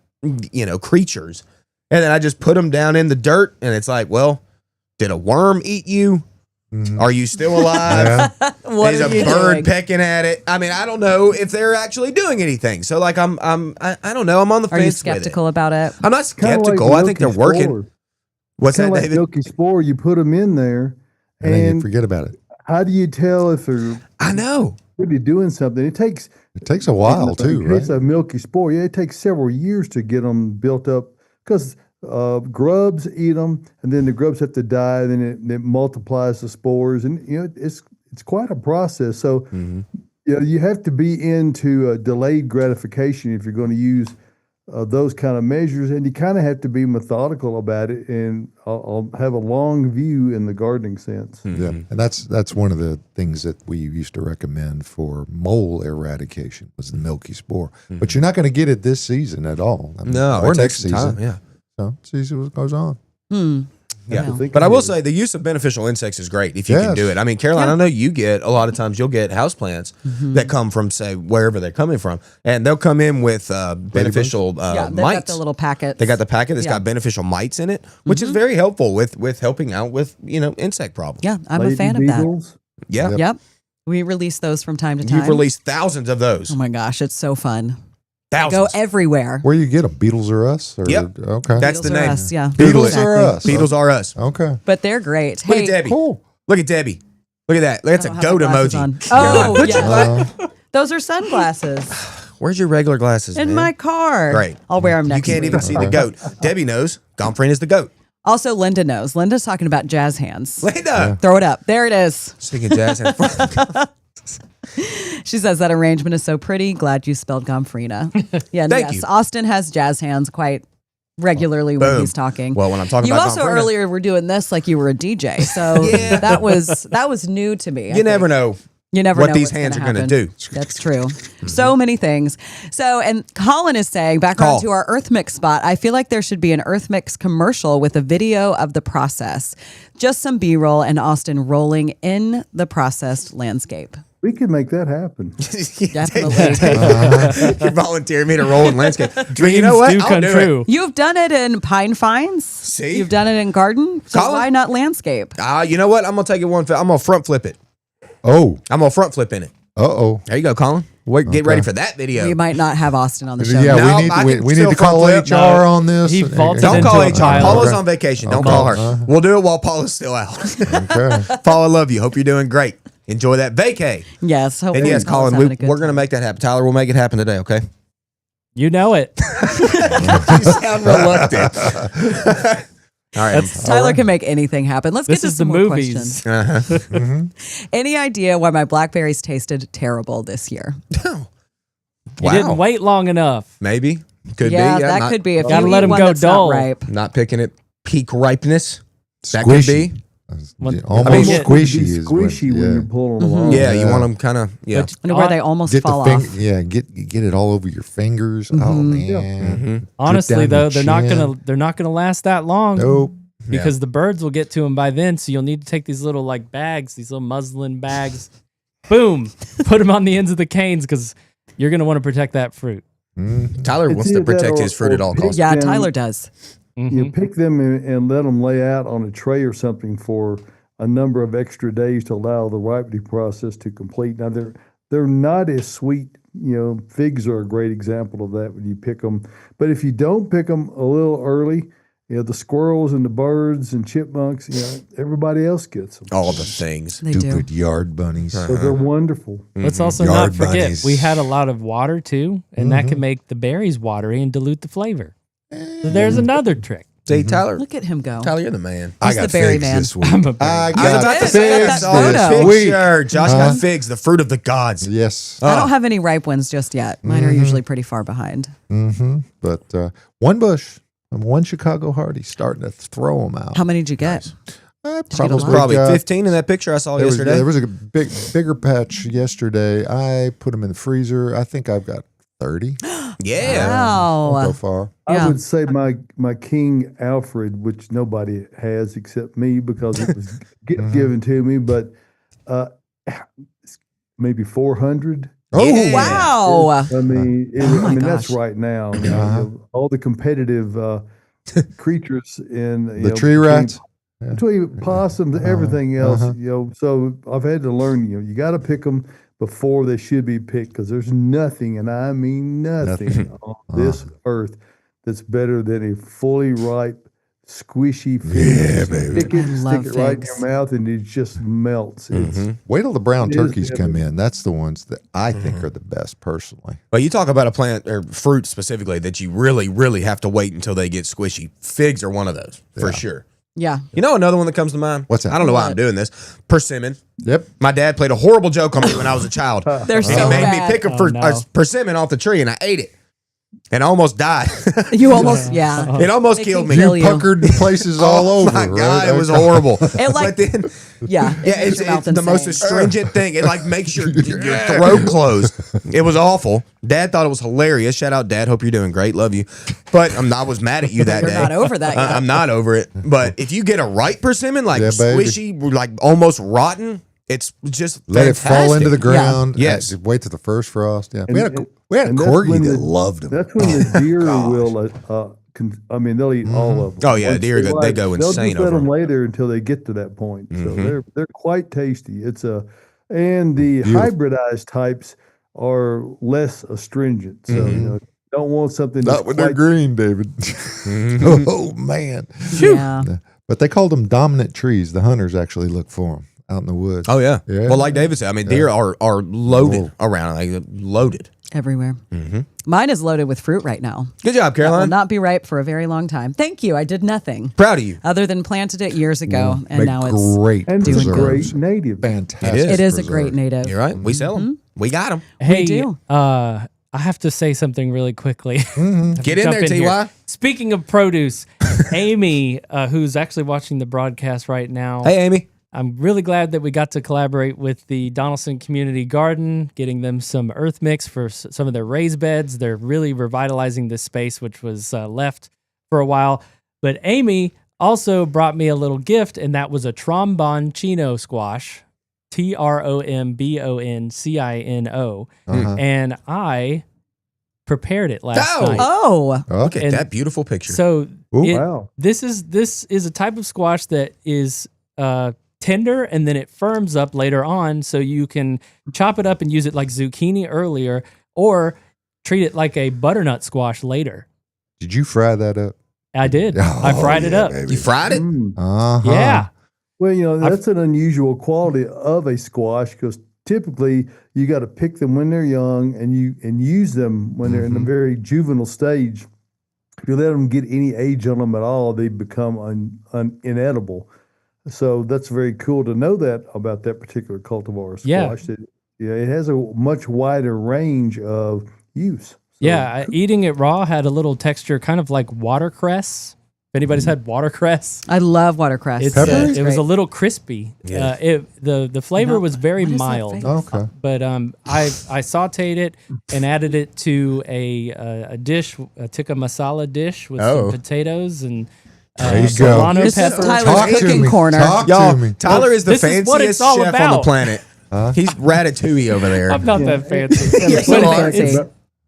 creatures, and then I just put them down in the dirt, and it's like, well, did a worm eat you? Are you still alive? What Is are a you bird doing? pecking at it? I mean, I don't know if they're actually doing anything. So like, I don't know. I'm on the Are you fence skeptical about it? with it. I'm not Kinda like skeptical. I think they're milky working. spore. What's Kind that, of like David? milky spore. You put them in there, And then you and forget about it. how do you tell if they're I know. really doing something? It takes It takes a while too, in case right? of milky spore. Yeah, it takes several years to get them built up because grubs eat them, and then the grubs have to die. Then it multiplies the spores, and it's quite a process. So you have to be into delayed gratification if you're going to use those kind of measures, and you kind of have to be methodical about it, and I'll have a long view in the gardening sense. Yeah, and that's one of the things that we used to recommend for mole eradication was the milky spore. But you're not going to get it this season at all. I mean, No, or it next takes some season. time, yeah. So see what goes on. Yeah, to think but I of will it. say the use of beneficial insects is great if you can Yes. do it. I mean, Caroline, I know you get a lot of times you'll get houseplants that come from say wherever they're coming from, and they'll come in with beneficial Yeah, they've got mites. the little packets. They got the packet that's Yeah. got beneficial mites in it, which is very helpful with helping out with insect problems. Yeah, I'm a Lady fan of that. beetles. Yeah. Yep. We release those from time to time. You've released thousands of those. Oh my gosh, it's so fun. Thousands. Go everywhere. Where you get them? Beetles or us? Or, Yep. Okay. That's the Beetles are name. us, yeah. Beetles Exactly. are us. Beetles are us. Okay. But they're great. Look Hey, at Debbie. Cool. Look at Debbie. Look at that. That's I a don't have goat my glasses emoji. on. Oh, Put your yeah. gla- Those are sunglasses Where's your regular glasses, in man? my car. Great. I'll wear them You next can't week. even see the goat. Debbie knows. Gomphrena is the goat. Also, Linda knows. Linda's talking about jazz hands. Linda. Throw it up. There it is. Speaking of jazz hands. She says that arrangement is so pretty. Glad you spelled Gomphrena. Yeah, and Thank yes. you. Austin has jazz hands quite regularly when Boom. he's talking. Well, when I'm talking you about also Gomphrena- earlier were doing this like you were a DJ, so Yeah. that was new to me. I You never think. know. You never what know these what's hands gonna are going to happen. do. That's true. So many things. So, and Colin is saying, back Call. on to our EarthMix spot, I feel like there should be an EarthMix commercial with a video of the process. Just some B-roll and Austin rolling in the processed landscape. We could make that happen. Definitely. You volunteered me to roll in landscape. Dreams you know what? do I'll come do it. true. You've done it in pine finds. See? You've done it in garden. So Colin? why not landscape? You know what? I'm going to take it one. I'm going to front flip it. Oh. I'm going to front flip in it. Uh-oh. There you go, Colin. Get ready for that video. We might not have Austin on the show. Yeah, No, we I need can we need still to call front HR flip. on this. He vaulted Don't into call a HR. pile. Paula's Okay. on vacation. Don't call her. We'll do it while Paula's still out. Okay. Paula, love you. Hope you're doing great. Enjoy that vacay. Yes. And hopefully yes, Colin's Colin, having a good we're going to make that happen. Tyler, we'll make it happen today, okay? You know it. You sound reluctant. All right. Tyler can make anything happen. Let's This get to is the some more movies. questions. Any idea why my blackberries tasted terrible this year? You didn't wait long enough. Maybe. Could yeah, be. that could be. If Gotta you let eat 'em one go that's dull. not ripe. Not picking it peak ripeness. That could be. Almost squishy. Squishy when you're pulling them along. Yeah, you want them kind of, And where they almost get fall the off. Yeah, get it all over your fingers. Oh man. Honestly, though, they're not gonna last that long. Nope. Because the birds will get to them by then. So you'll need to take these little like bags, these little muslin bags. Boom, put them on the ends of the canes because you're gonna want to protect that fruit. Tyler wants to protect his fruit at all costs. Yeah, Tyler does. You pick them and let them lay out on a tray or something for a number of extra days to allow the ripening process to complete. Now they're not as sweet. Figs are a great example of that when you pick them. But if you don't pick them a little early, the squirrels and the birds and chipmunks, everybody else gets them. All the things. They Stupid do. yard bunnies. So they're wonderful. Let's also Yard not forget bunnies. we had a lot of water too, and that can make the berries watery and dilute the flavor. So there's another trick. See, Tyler. Look at him go. Tyler, you're the man. I He's got the berry figs man. this week. I'm a berry I man. I was got about to Yes, say, I got I that saw the photo. picture. Josh got figs, the fruit of the gods. Yes. I don't have any ripe ones just yet. Mine are usually pretty far behind. But one bush, one Chicago Hardy, starting to throw them out. How many did you get? Probably got- 15 in that picture I saw There was, yesterday. there was a bigger patch yesterday. I put them in the freezer. I think I've got 30. yeah. Won't Wow. go far. Yeah. I would say my King Alfred, which nobody has except me because it was given to me, but maybe 400. Oh, Yeah. Wow. I mean, my that's gosh. right now. All the competitive creatures in the tree rats. between possums, everything else. So I've had to learn. You got to pick them before they should be picked because there's nothing, and I mean nothing, on this earth that's better than a fully ripe, squishy fig. Yeah, baby. Stick it, love stick it right in figs. your mouth, and it just melts. Wait till the brown It is turkeys come in. That's the ones that I think are the best personally. But you talk about a plant or fruit specifically that you really, really have to wait until they get squishy. Figs are one of those for sure. Yeah. You know another one that comes to mind? What's that? I don't know why I'm What? doing this. Persimmon. Yep. My dad played a horrible joke on me when I was a child. They're And so he made bad. me pick a persimmon off the tree, and I ate it. And I almost died. You almost, yeah. It almost They killed can me. kill you. Puckered places all Oh over. my God, right? it was horrible. It like, But then, yeah. yeah, makes it's your mouth the most insane. astringent thing. It like makes your throat close. It was awful. Dad thought it was hilarious. Shout out, Dad. Hope you're doing great. Love you. But I was mad at you that You're day. not over that yet. I'm not over it. But if you get a ripe persimmon, like Yeah, baby. squishy, like almost rotten, it's just Let it fall into the fantastic. ground. Yes. Wait till the first frost. Yeah. And- we had a and that's corgi when that the- loved them. That's when the deer will. They'll eat all of them. Oh, yeah, Once deer go- they go they'll insane just let over them 'em. lay there until they get to that point. So they're quite tasty. And the hybridized types are less astringent. So you don't want something Not that's when they're quite green, David. Oh, man. Yeah. But they called them dominant trees. The hunters actually look for them out in the woods. Oh yeah. Yeah. Well, like David said, I mean, deer are loaded around, like loaded. Everywhere. Mine is loaded with fruit right now. Good job, That will Caroline. not be ripe for a very long time. Thank you. I did nothing Proud of you. other than planted it years ago, and Make now it's. great and it's a preserves. great native. Fantastic. It is. It is a preserve. great native. You're right. We sell them. We got them. Hey, do. I have to say something really quickly. Get in Jump there, here. Ty. Speaking of produce, Amy, who's actually watching the broadcast right now, Hey, Amy. I'm really glad that we got to collaborate with the Donaldson Community Garden, getting them some EarthMix for some of their raised beds. They're really revitalizing this space, which was left for a while. But Amy also brought me a little gift, and that was a tromboncino squash, TROMBONCINO. And I prepared it last Oh. night. Oh, Look at And that beautiful picture. So Ooh. Wow. this is a type of squash that is tender and then it firms up later on, so you can chop it up and use it like zucchini earlier, or treat it like a butternut squash later. Did you fry that up? I did. Oh, I fried it yeah, up. baby. you fried it? Uh-huh. Yeah. Well, that's an unusual quality of a squash because typically you got to pick them when they're young and use them when they're in a very juvenile stage. If you let them get any age on them at all, they become inedible. So that's very cool to know that about that particular cultivar squash. Yeah. It has a much wider range of use. So, Yeah, eating it raw had a little texture kind of like watercress. anybody's had watercress, I love watercress. It was a little crispy. Yeah. The flavor was very mild. Okay. But I sautéed it and added it to a dish, a tikka masala dish with some potatoes and There you go. serrano This is peppers. Tyler's Talk to cooking me. corner. Talk Y'all, to me. Tyler is the This is what it's fanciest all chef on the about. planet. He's Ratatouille over there. I'm not that fancy. You're so But fancy.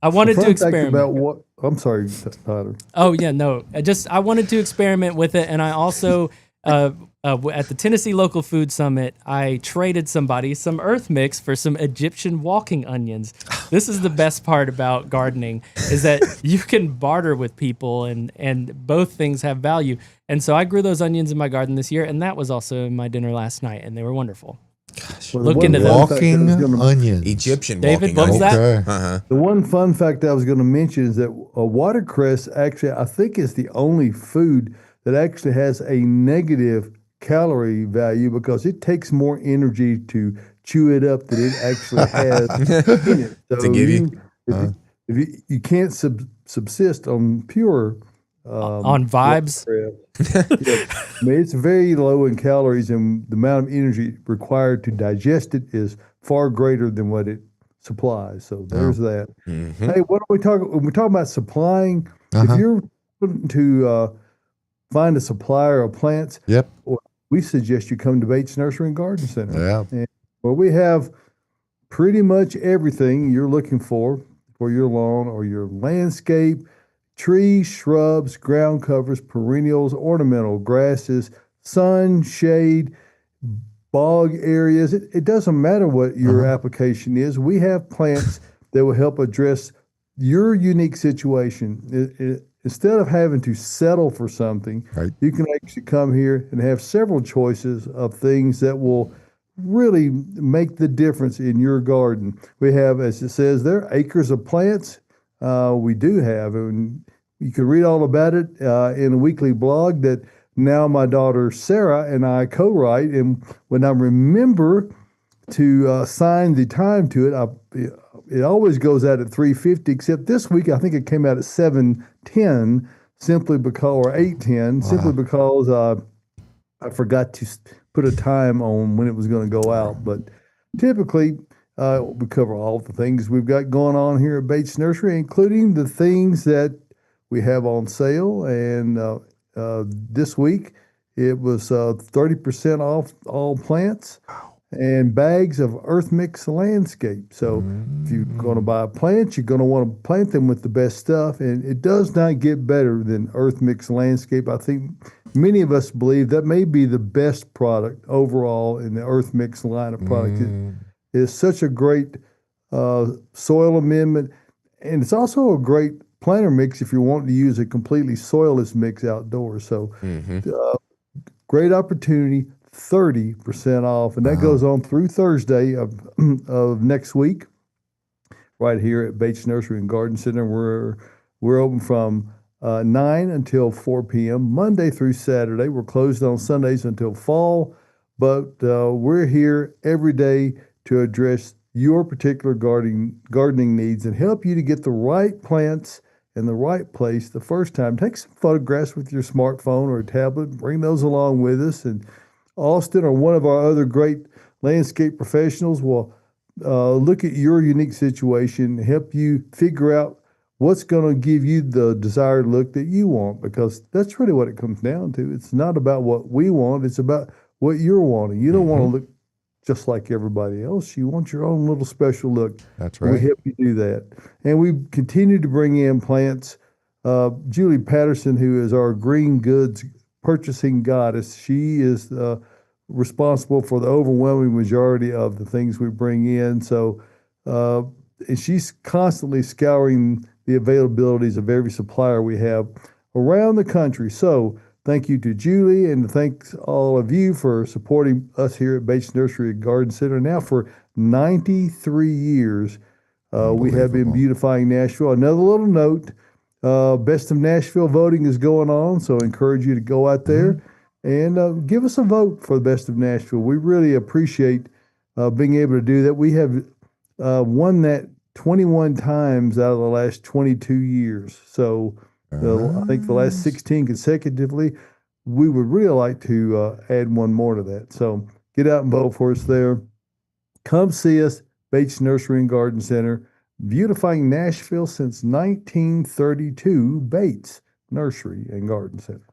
I wanted to Fun fact experiment. about what? I'm sorry, Tyler. Oh yeah, no. I wanted to experiment with it, and I also at the Tennessee Local Food Summit, I traded somebody some EarthMix for some Egyptian walking onions. This is the best part about gardening is that you can barter with people, and both things have value. And so I grew those onions in my garden this year, and that was also in my dinner last night, and they were wonderful. Well, Look the into one that. fun fact I was Walking gonna- onions. Egyptian David, walking what was onions. that? Okay. The one fun fact I was going to mention is that watercress actually, I think, is the only food that actually has a negative calorie value because it takes more energy to chew it up than it actually has in it. So To give you. if you can't subsist on pure On vibes. yeah. I mean, it's very low in calories, and the amount of energy required to digest it is far greater than what it supplies. So there's that. Hey, what are we talking? When we're talking about supplying, if you're looking to find a supplier of plants, Yep. we suggest you come to Bates Nursery and Garden Center. Yeah. And, where we have pretty much everything you're looking for your lawn or your landscape. Trees, shrubs, ground covers, perennials, ornamental grasses, sun, shade, bog areas. It doesn't matter what your application is. We have plants that will help address your unique situation. Instead of having to settle for something, Right. you can actually come here and have several choices of things that will really make the difference in your garden. We have, as it says there, acres of plants. We do have, and you can read all about it in a weekly blog that now my daughter Sarah and I co-write. And when I remember to sign the time to it, it always goes out at 3:50. Except this week, I think it came out at 7:10, simply because, or 8:10, simply because I forgot to put a time on when it was going to go out. But typically, we cover all the things we've got going on here at Bates Nursery, including the things that we have on sale. And this week, it was 30% off all plants and bags of EarthMix landscape. So if you're going to buy plants, you're going to want to plant them with the best stuff. And it does not get better than EarthMix landscape. I think many of us believe that may be the best product overall in the EarthMix line of products. It is such a great soil amendment, and it's also a great planter mix if you're wanting to use a completely soilless mix outdoors. So great opportunity, 30% off, and that goes on through Thursday of next week right here at Bates Nursery and Garden Center. We're open from 9 until 4 p.m. Monday through Saturday. We're closed on Sundays until fall, but we're here every day to address your particular gardening needs and help you to get the right plants in the right place the first time. Take some photographs with your smartphone or a tablet, bring those along with us, and Austin or one of our other great landscape professionals will look at your unique situation and help you figure out what's going to give you the desired look that you want, because that's really what it comes down to. It's not about what we want, it's about what you're wanting. You don't want to look just like everybody else. You want your own little special look. That's We right. help you do that. And we continue to bring in plants. Julie Patterson, who is our green goods purchasing goddess, she is responsible for the overwhelming majority of the things we bring in. So and she's constantly scouring the availabilities of every supplier we have around the country. So thank you to Julie, and thanks all of you for supporting us here at Bates Nursery and Garden Center. Now for 93 years, we have been beautifying Nashville. Another little note, Best of Nashville voting is going on, so I encourage you to go out there and give us a vote for the Best of Nashville. We really appreciate being able to do that. We have won that 21 times out of the last 22 years. So I think the last 16 consecutively. We would really like to add one more to that. So get out and vote for us there. Come see us, Bates Nursery and Garden Center, beautifying Nashville since 1932, Bates Nursery and Garden Center.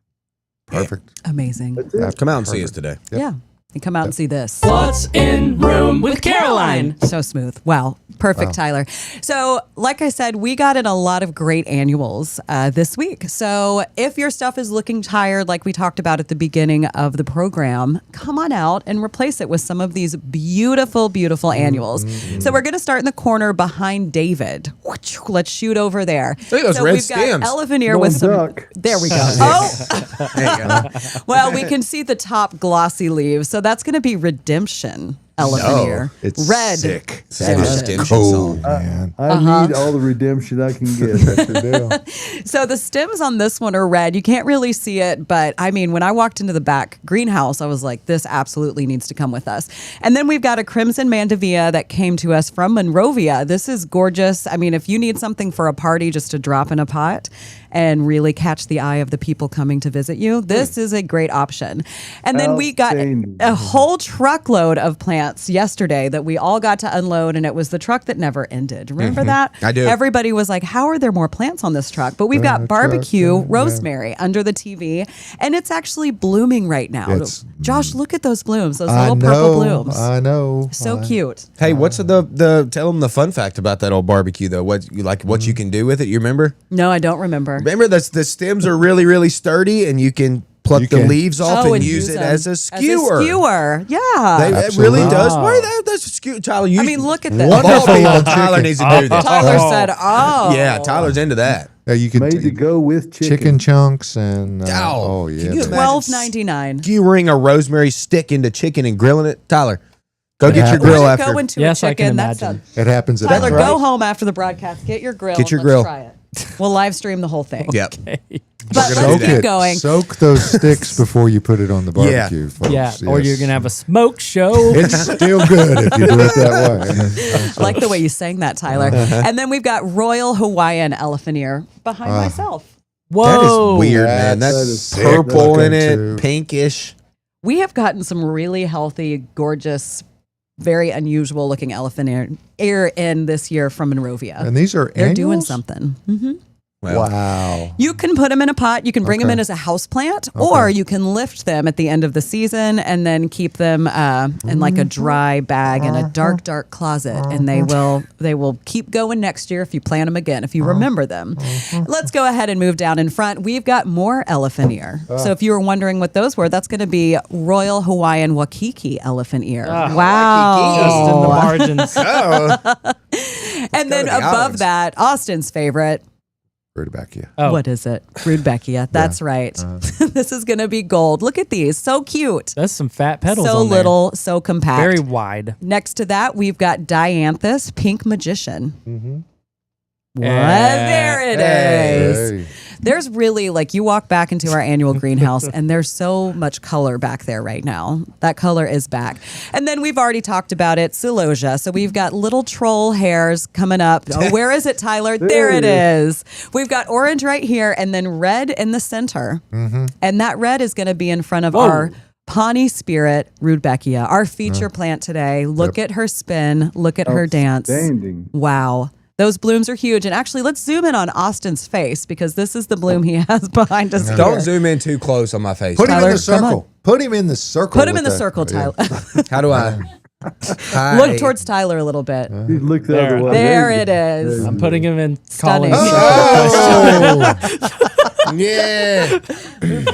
Perfect. Amazing. Come out and see us today. Yep. Yeah. And come out and see this. What's in room with Caroline? So smooth. Wow. Perfect, Tyler. So, like I said, we got in a lot of great annuals this week. So, if your stuff is looking tired, like we talked about at the beginning of the program, come on out and replace it with some of these beautiful, beautiful annuals. So, we're going to start in the corner behind David. Let's shoot over there. Look at those so red we've stems. got elephant ear with some. Duck. There we go. Oh, There you go. well, we can see the top glossy leaves. So, that's going to be Redemption. Elephant ear. It's red. sick. That Redemption. is redemption Cold, song. man. I need all the redemption I can get. That's your deal. So the stems on this one are red. You can't really see it, but I mean, when I walked into the back greenhouse, I was like, this absolutely needs to come with us. And then we've got a crimson mandevilla that came to us from Monrovia. This is gorgeous. I mean, if you need something for a party just to drop in a pot and really catch the eye of the people coming to visit you, this is a great option. And then we got a whole truckload of plants yesterday that we all got to unload, and it was the truck that never ended. Remember that? I do. Everybody was like, how are there more plants on this truck? But we've got barbecue rosemary under the TV, and it's actually blooming right now. Josh, look at those blooms, those little purple blooms. I know. So cute. Hey, what's the tell them the fun fact about that old barbecue though? What you can do with it? You remember? No, I don't remember. Remember the stems are really, really sturdy, and you can pluck the leaves off and use it them as a skewer. Yeah. It really does. Why that's a skewer, Tyler? I mean, look at this. Wonderful. Tyler needs to do this. Tyler said, oh. Yeah, Tyler's into that. Yeah, you can Made to go with chicken. chunks and Oh, yeah. can you imagine $12.99. skewering a rosemary stick into chicken and grilling it? Tyler, go get your Would grill it after. go into Yes, a I can chicken? That's imagine. It happens at Tyler, home. go home after the broadcast. Get your grill. Get your and grill. Let's try it. We'll live stream the whole thing. Yep. But gonna let's do keep that. going. Soak those sticks before you put it on the barbecue, folks. Yeah, or Yes. you're gonna have a smoke show. It's still good if you do it that way. I like the way you sang that, Tyler. And then we've got Royal Hawaiian elephant ear behind myself. Whoa, That is weird, man. That That's is sick purple in looking, it, too. pinkish. We have gotten some really healthy, gorgeous, very unusual looking elephant ear in this year from Monrovia. And these are They're doing annuals? something. Well, Wow. You can put them in a pot. You can bring them in as a house plant, or you can lift them at the end of the season and then keep them in like a dry bag in a dark, dark closet, and they will keep going next year if you plant them again, if you remember them. Let's go ahead and move down in front. We've got more elephant ear. So if you were wondering what those were, that's going to be Royal Hawaiian Waikiki elephant ear. Wow. just in the margins. And then to the above islands. that, Austin's favorite. Rudbeckia. Oh. What is it? Rudbeckia. That's right. This is going to be gold. Look at these. So cute. That's some fat petals. So on there. little, so compact. Very wide. Next to that, we've got Dianthus Pink Magician. What? Yeah. There it is. Hey. There's really, like, you walk back into our annual greenhouse and there's so much color back there right now. That color is back. And then we've already talked about it, Celosia. So we've got little troll hairs coming up. Oh, where is it, Tyler? There it is. We've got orange right here and then red in the center. And that red is going to be in front of our Pawnee Spirit Rudbeckia, our feature plant today. Look at her spin. Look at her dance. Outstanding. Wow. Those blooms are huge. And actually, let's zoom in on Austin's face because this is the bloom he has behind us. don't here. zoom in too close on my face. Put him Tyler, in the come on. circle. Put him in the circle. Put him in with the circle, yeah. Tyler. How do I? Look towards Tyler a little bit. You look the There. other way. There you it go. is. I'm putting him in Stunning. columns. Oh, Yeah. Move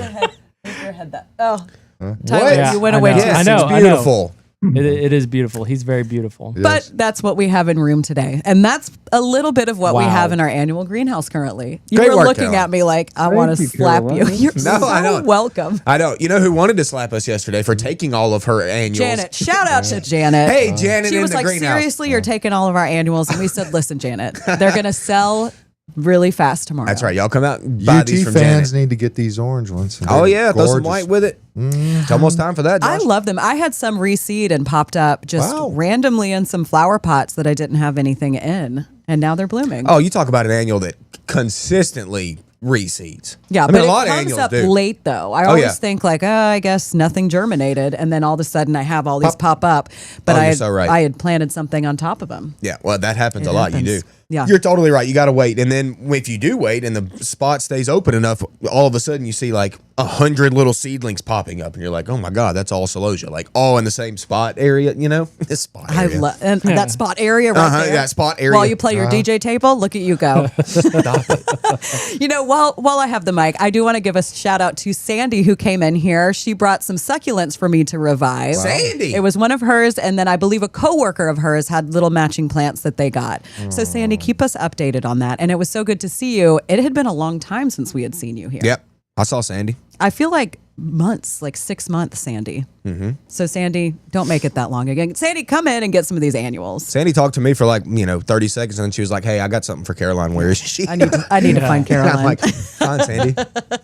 your head that. Oh, What? Tyler, Yeah, you went I away know. too Yes, soon. I know, it's I know. beautiful. It is beautiful. He's very beautiful. But that's what we have in room today. And that's a little bit of what we Wow. have in our annual greenhouse currently. You Great were work, looking Caroline. at me like, I want to you, slap you. Caroline. You're No, so I don't. welcome. I don't. You know who wanted to slap us yesterday for taking all of her annuals? Janet. Shout out to Janet. Hey, Janet She in was the like, greenhouse. seriously, you're taking all of our annuals. And we said, listen, Janet, they're going to sell really fast tomorrow. That's right. Y'all come out and buy UT these from fans Janet. need to get these orange ones. Oh They're yeah, throw some gorgeous. white with it. It's almost time for that. I Josh. love them. I had some reseed and popped up just Wow. randomly in some flower pots that I didn't have anything in. And now they're blooming. Oh, you talk about an annual that consistently reseeds. Yeah, I mean, but a lot it of comes annuals up do. late though. I always think like, I guess nothing germinated, and then all of a sudden I have all these pop up. But Oh, you're so right. I had planted something on top of them. Yeah, well, that happens a lot. You happens. do. Yeah. You're totally right. You got to wait. And then if you do wait and the spot stays open enough, all of a sudden you see like 100 little seedlings popping up and you're like, oh my God, that's all celosia. Like all in the same spot area, This spot I area. love that spot area right there. That spot area. While you play your DJ table, look at you go. Stop it. While I have the mic, I do want to give a shout out to Sandy who came in here. She brought some succulents for me to revive. Wow. Sandy. It was one of hers, and then I believe a coworker of hers had little matching plants that they got. So Sandy, keep us updated on that. And it was so good to see you. It had been a long time since we had seen you here. Yep. I saw Sandy. I feel like months, like 6 months, Sandy. Mm-hmm. So Sandy, don't make it that long again. Sandy, come in and get some of these annuals. Sandy talked to me for 30 seconds and then she was like, hey, I got something for Caroline. Where is she? I need to find Caroline. And I'm like, fine, Sandy.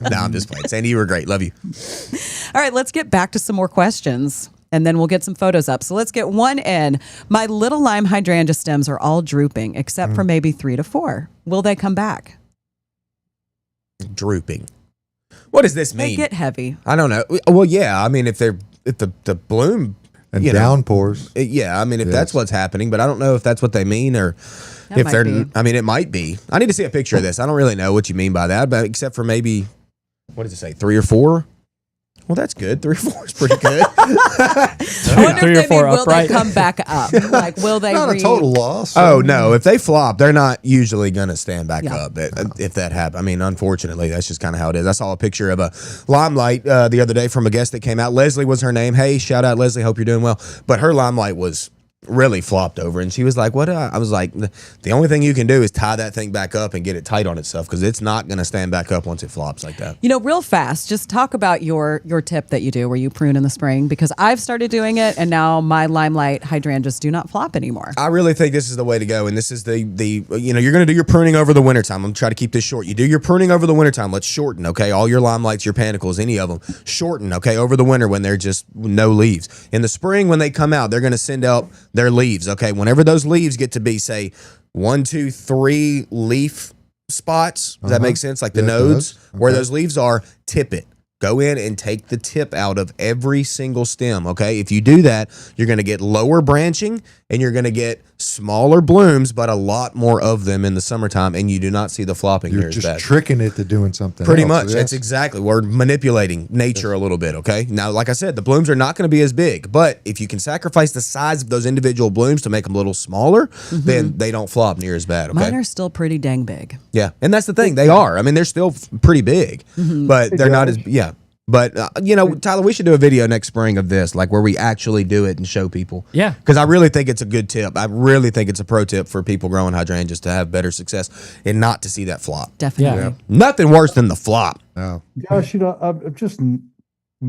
No, I'm just playing. Sandy, you were great. Love you. All right, let's get back to some more questions. And then we'll get some photos up. So let's get one in. My little lime hydrangea stems are all drooping, except for maybe 3 to 4. Will they come back? Drooping. What does this mean? They get heavy. I don't know. Well, yeah. I mean, if the bloom And downpours. if that's what's happening, but I don't know if that's what they mean or That if might they're. be. I mean, it might be. I need to see a picture of this. I don't really know what you mean by that, but except for maybe, what does it say? 3 or 4. Well, that's good. 3 or 4 is pretty good. I wonder 3 if or 4 will upright. they come back up? Like, will they Not a total loss. Oh no! If they flop, they're not usually going to stand back Yeah. up. If that happens, I mean, unfortunately, that's just kind of how it is. I saw a picture of a limelight the other day from a guest that came out. Leslie was her name. Hey, shout out Leslie. Hope you're doing well. But her limelight was really flopped over, and she was like, "What?" I was like, "The only thing you can do is tie that thing back up and get it tight on itself because it's not going to stand back up once it flops like that." Real fast, just talk about your tip that you do where you prune in the spring, because I've started doing it and now my limelight hydrangeas do not flop anymore. I really think this is the way to go, and this is the you're going to do your pruning over the wintertime. I'm going to try to keep this short. You do your pruning over the wintertime. Let's shorten, okay? All your limelights, your panicles, any of them, shorten, okay, over the winter when they're just no leaves. In the spring when they come out, they're going to send out their leaves, okay? Whenever those leaves get to be, say, 1, 2, 3 leaf spots, does that make sense? Like the nodes, where those leaves are, tip it. Go in and take the tip out of every single stem, okay? If you do that, you're going to get lower branching and you're going to get smaller blooms, but a lot more of them in the summertime, and you do not see the flopping You're near as just bad. tricking it to doing something Pretty else, much. yes. That's exactly. We're manipulating nature a little bit, okay? Now, like I said, the blooms are not going to be as big, but if you can sacrifice the size of those individual blooms to make them a little smaller, then they don't flop near as bad, okay? Mine are still pretty dang big. Yeah, and that's the thing. They are. I mean, they're still pretty big, but they're not as, yeah. But, Tyler, we should do a video next spring of this, like where we actually do it and show people. Yeah. Because I really think it's a good tip. I really think it's a pro tip for people growing hydrangeas to have better success and not to see that flop. Definitely. Yeah. Nothing worse than the flop. No. Gosh, I've just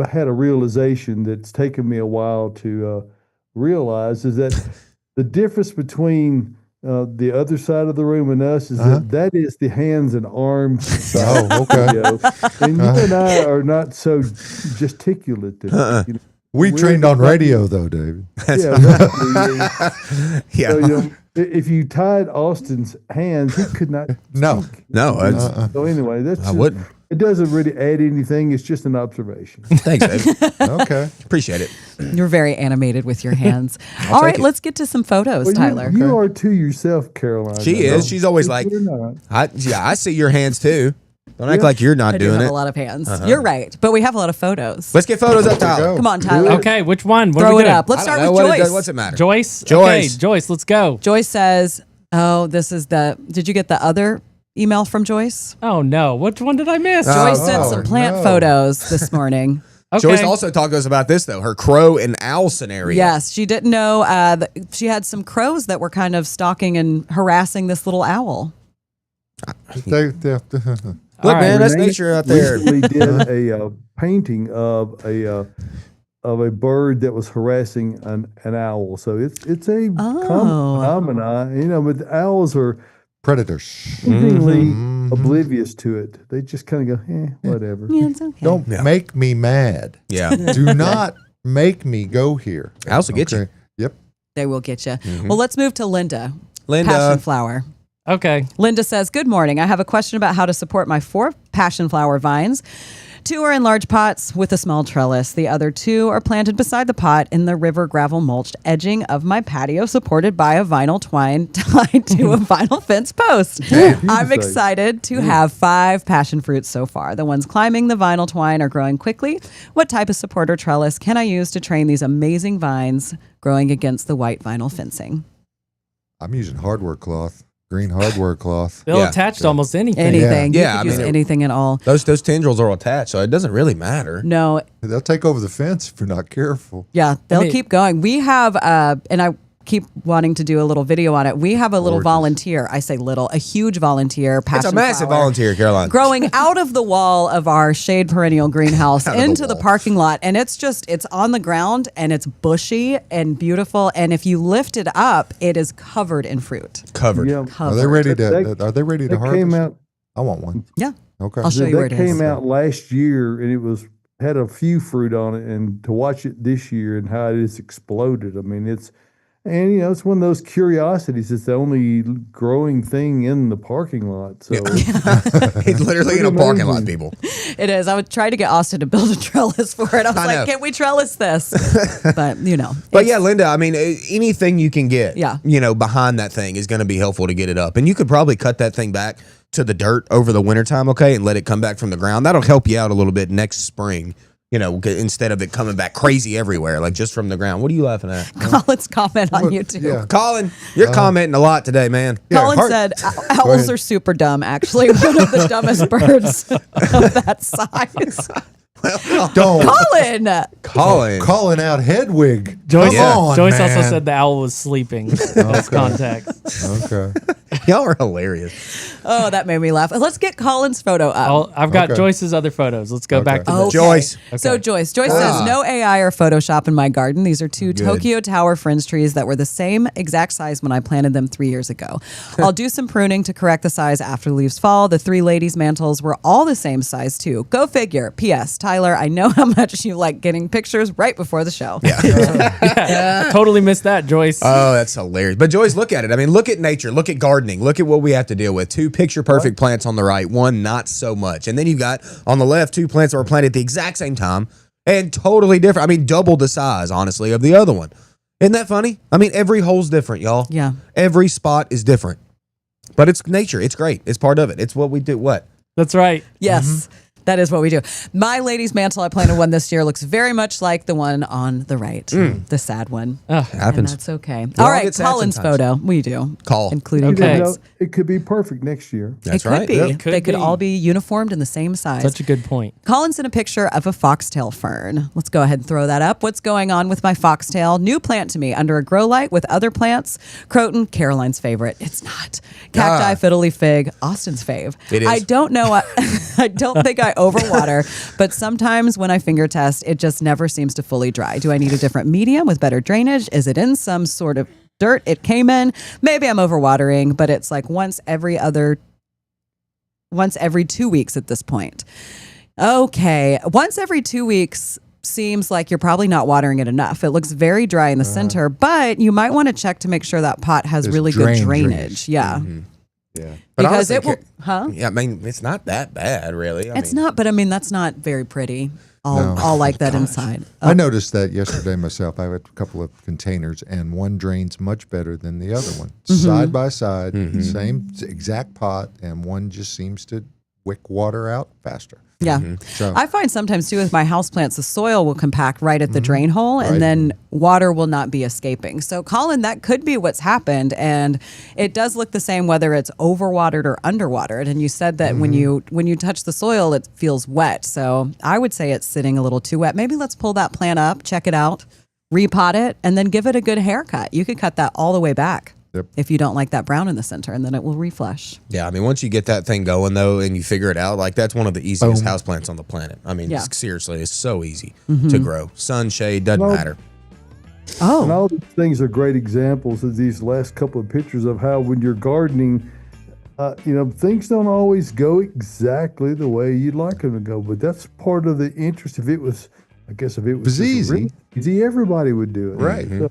had a realization that's taken me a while to realize is that the difference between the other side of the room and us is that is the hands and arms. Oh, okay. And you and I are not so gesticulate. We trained on radio, though, David. Yeah. So, if you tied Austin's hands, he could not. No. speak. No, it's, So anyway, I wouldn't. It doesn't really add anything. It's just an observation. Thanks, Dave. Okay. Appreciate it. You're very animated with your hands. All right, take it. let's get to some photos, Well, Tyler. you are to yourself, Caroline. She is. She's always like, You're not. I see your hands too. Don't act like you're not I do doing have it. a lot of hands. You're right, but we have a lot of photos. Let's get photos up, Tyler. Come on, Tyler. Okay, which one? What are Throw we it doing? up. Let's I start don't with know what it Joyce. does. What's it matter? Joyce? Joyce. Okay, Joyce, let's go. Joyce says, "Oh, this is the. Did you get the other email from Joyce? Oh, no. Which one did I miss? Joyce sent some no. plant photos this morning." Okay. Joyce also talked to us about this, though, her crow and owl scenario. Yes, she didn't know that she had some crows that were kind of stalking and harassing this little owl. Look, All man, right, that's Renee nature out there. recently did a painting of a bird that was harassing an owl. So it's a common phenomenon, but the owls are Predators. seemingly oblivious to it. They just kind of go, whatever. Yeah, it's okay. Don't make me mad. Yeah. Do not make me go here. Owls will get you. Yep. They will get you. Well, let's move to Linda. Linda. Passion flower. Okay. Linda says, good morning. I have a question about how to support my 4 passion flower vines. 2 are in large pots with a small trellis. The other 2 are planted beside the pot in the river gravel mulched edging of my patio, supported by a vinyl twine tied to a vinyl fence post. I'm excited to have 5 passion fruits so far. The ones climbing the vinyl twine are growing quickly. What type of supporter trellis can I use to train these amazing vines growing against the white vinyl fencing? I'm using hardware cloth. Green hardware cloth. They'll attach to almost anything. Anything. Yeah. You could use anything at all. Those tendrils are attached, so it doesn't really matter. No. They'll take over the fence if you're not careful. Yeah, they'll keep going. We have, and I keep wanting to do a little video on it. We have a little volunteer. I say little, a huge volunteer. It's a massive volunteer, Caroline. Growing out of the wall of our shade perennial greenhouse into the parking lot. And it's on the ground and it's bushy and beautiful. And if you lift it up, it is covered in fruit. Covered. Yeah. Are they ready to harvest? Came out, I want one. Yeah. Okay. I'll show you where it that is. came out last year and it had a few fruit on it. And to watch it this year and how it has exploded, I mean, it's one of those curiosities. It's the only growing thing in the parking lot. So It's literally in a parking lot, people. It is. I would try to get Austin to build a trellis for it. I was like, can we trellis this? But, But yeah, Linda, I mean, anything you can get, Yeah. Behind that thing is going to be helpful to get it up. And you could probably cut that thing back to the dirt over the wintertime, okay, and let it come back from the ground. That'll help you out a little bit next spring. Instead of it coming back crazy everywhere, like just from the ground. What are you laughing at? Colin's comment on YouTube. Yeah. Colin, you're commenting a lot today, man. Colin said owls are super dumb, actually. One of the dumbest birds of that size. Don't. Colin! Calling out Hedwig. Joyce, Come on, Joyce man. also said the owl was sleeping. That's context. Okay. Y'all are hilarious. Oh, that made me laugh. Let's get Colin's photo up. I've got Okay. Joyce's other photos. Let's go back to Okay. this. Joyce. So Joyce says, no AI or Photoshop in my garden. These are 2 Tokyo Tower fringe trees that were the same exact size when I planted them 3 years ago. I'll do some pruning to correct the size after the leaves fall. The 3 ladies' mantles were all the same size too. Go figure. P.S. Tyler, I know how much you like getting pictures right before the show. I totally missed that, Joyce. Oh, that's hilarious. But Joyce, look at it. I mean, look at nature. Look at gardening. Look at what we have to deal with. 2 picture-perfect plants on the right. 1 not so much. And then you've got, on the left, 2 plants that were planted at the exact same time and totally different. I mean, double the size, honestly, of the other one. Isn't that funny? I mean, every hole's different, y'all. Yeah. Every spot is different. But it's nature. It's great. It's part of it. It's what we do. What? That's right. Yes. That is what we do. My lady's mantle, I planted one this year, looks very much like the one on the right, the sad one. Happens. And that's okay. All right, get sad Colin's sometimes. photo. We do. Call. Including Okay. pigs. it could be perfect next year. That's it right. could be. It could They could be. all be uniformed in the same size. Such a good point. Collin sent a picture of a foxtail fern. Let's go ahead and throw that up. What's going on with my foxtail? New plant to me under a grow light with other plants. Croton, Caroline's favorite. It's not. Cacti, fiddle leaf fig, Austin's fave. It is. I don't know. I don't think I overwater, but sometimes when I finger test, it just never seems to fully dry. Do I need a different medium with better drainage? Is it in some sort of dirt it came in? Maybe I'm overwatering, but it's like once every 2 weeks at this point. Okay. Once every 2 weeks seems like you're probably not watering it enough. It looks very dry in the center, but you might want to check to make sure that pot has There's really good drainage. drainage. Yeah. Yeah. But Because honestly, it will, huh? Yeah, I mean, it's not that bad, really. It's not, but I mean, that's not very pretty. All like that inside. I noticed that yesterday myself. I had a couple of containers, and one drains much better than the other one. Side by side, same exact pot, and one just seems to wick water out faster. Yeah. So I find sometimes too with my houseplants, the soil will compact right at the drain hole and then water will not be escaping. So Colin, that could be what's happened. And it does look the same whether it's overwatered or underwatered. And you said that when you touch the soil, it feels wet. So I would say it's sitting a little too wet. Maybe let's pull that plant up, check it out, repot it, and then give it a good haircut. You could cut that all the way back. Yep. If you don't like that brown in the center, and then it will reflush. Yeah, I mean, once you get that thing going, though, and you figure it out, like that's one of the easiest houseplants on the planet. I mean, seriously, it's so easy to grow. Sun, shade, doesn't matter. And all these things are great examples of these last couple of pictures of how when you're gardening, things don't always go exactly the way you'd like them to go. But that's part of the interest. If it was easy. really easy, everybody would do it. Right. So,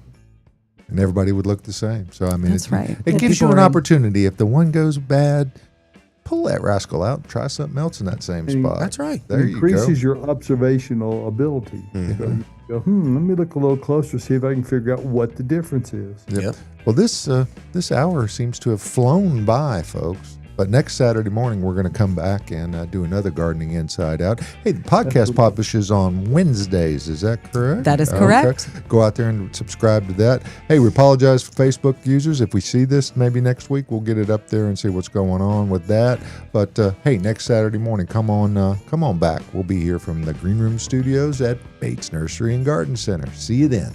and everybody would look the same. So I mean, That's right. It gives you an opportunity. If the one goes bad, pull that rascal out and try something else in that same spot. That's right. There it increases you go. your observational ability. So you go, let me look a little closer, see if I can figure out what the difference is. Yep. Well, this hour seems to have flown by, folks. But next Saturday morning, we're going to come back and do another Gardening Inside Out. Hey, the podcast publishes on Wednesdays. Is that correct? That is correct. Okay. Go out there and subscribe to that. Hey, we apologize for Facebook users. If we see this maybe next week, we'll get it up there and see what's going on with that. But hey, next Saturday morning, come on back. We'll be here from the Green Room Studios at Bates Nursery and Garden Center. See you then.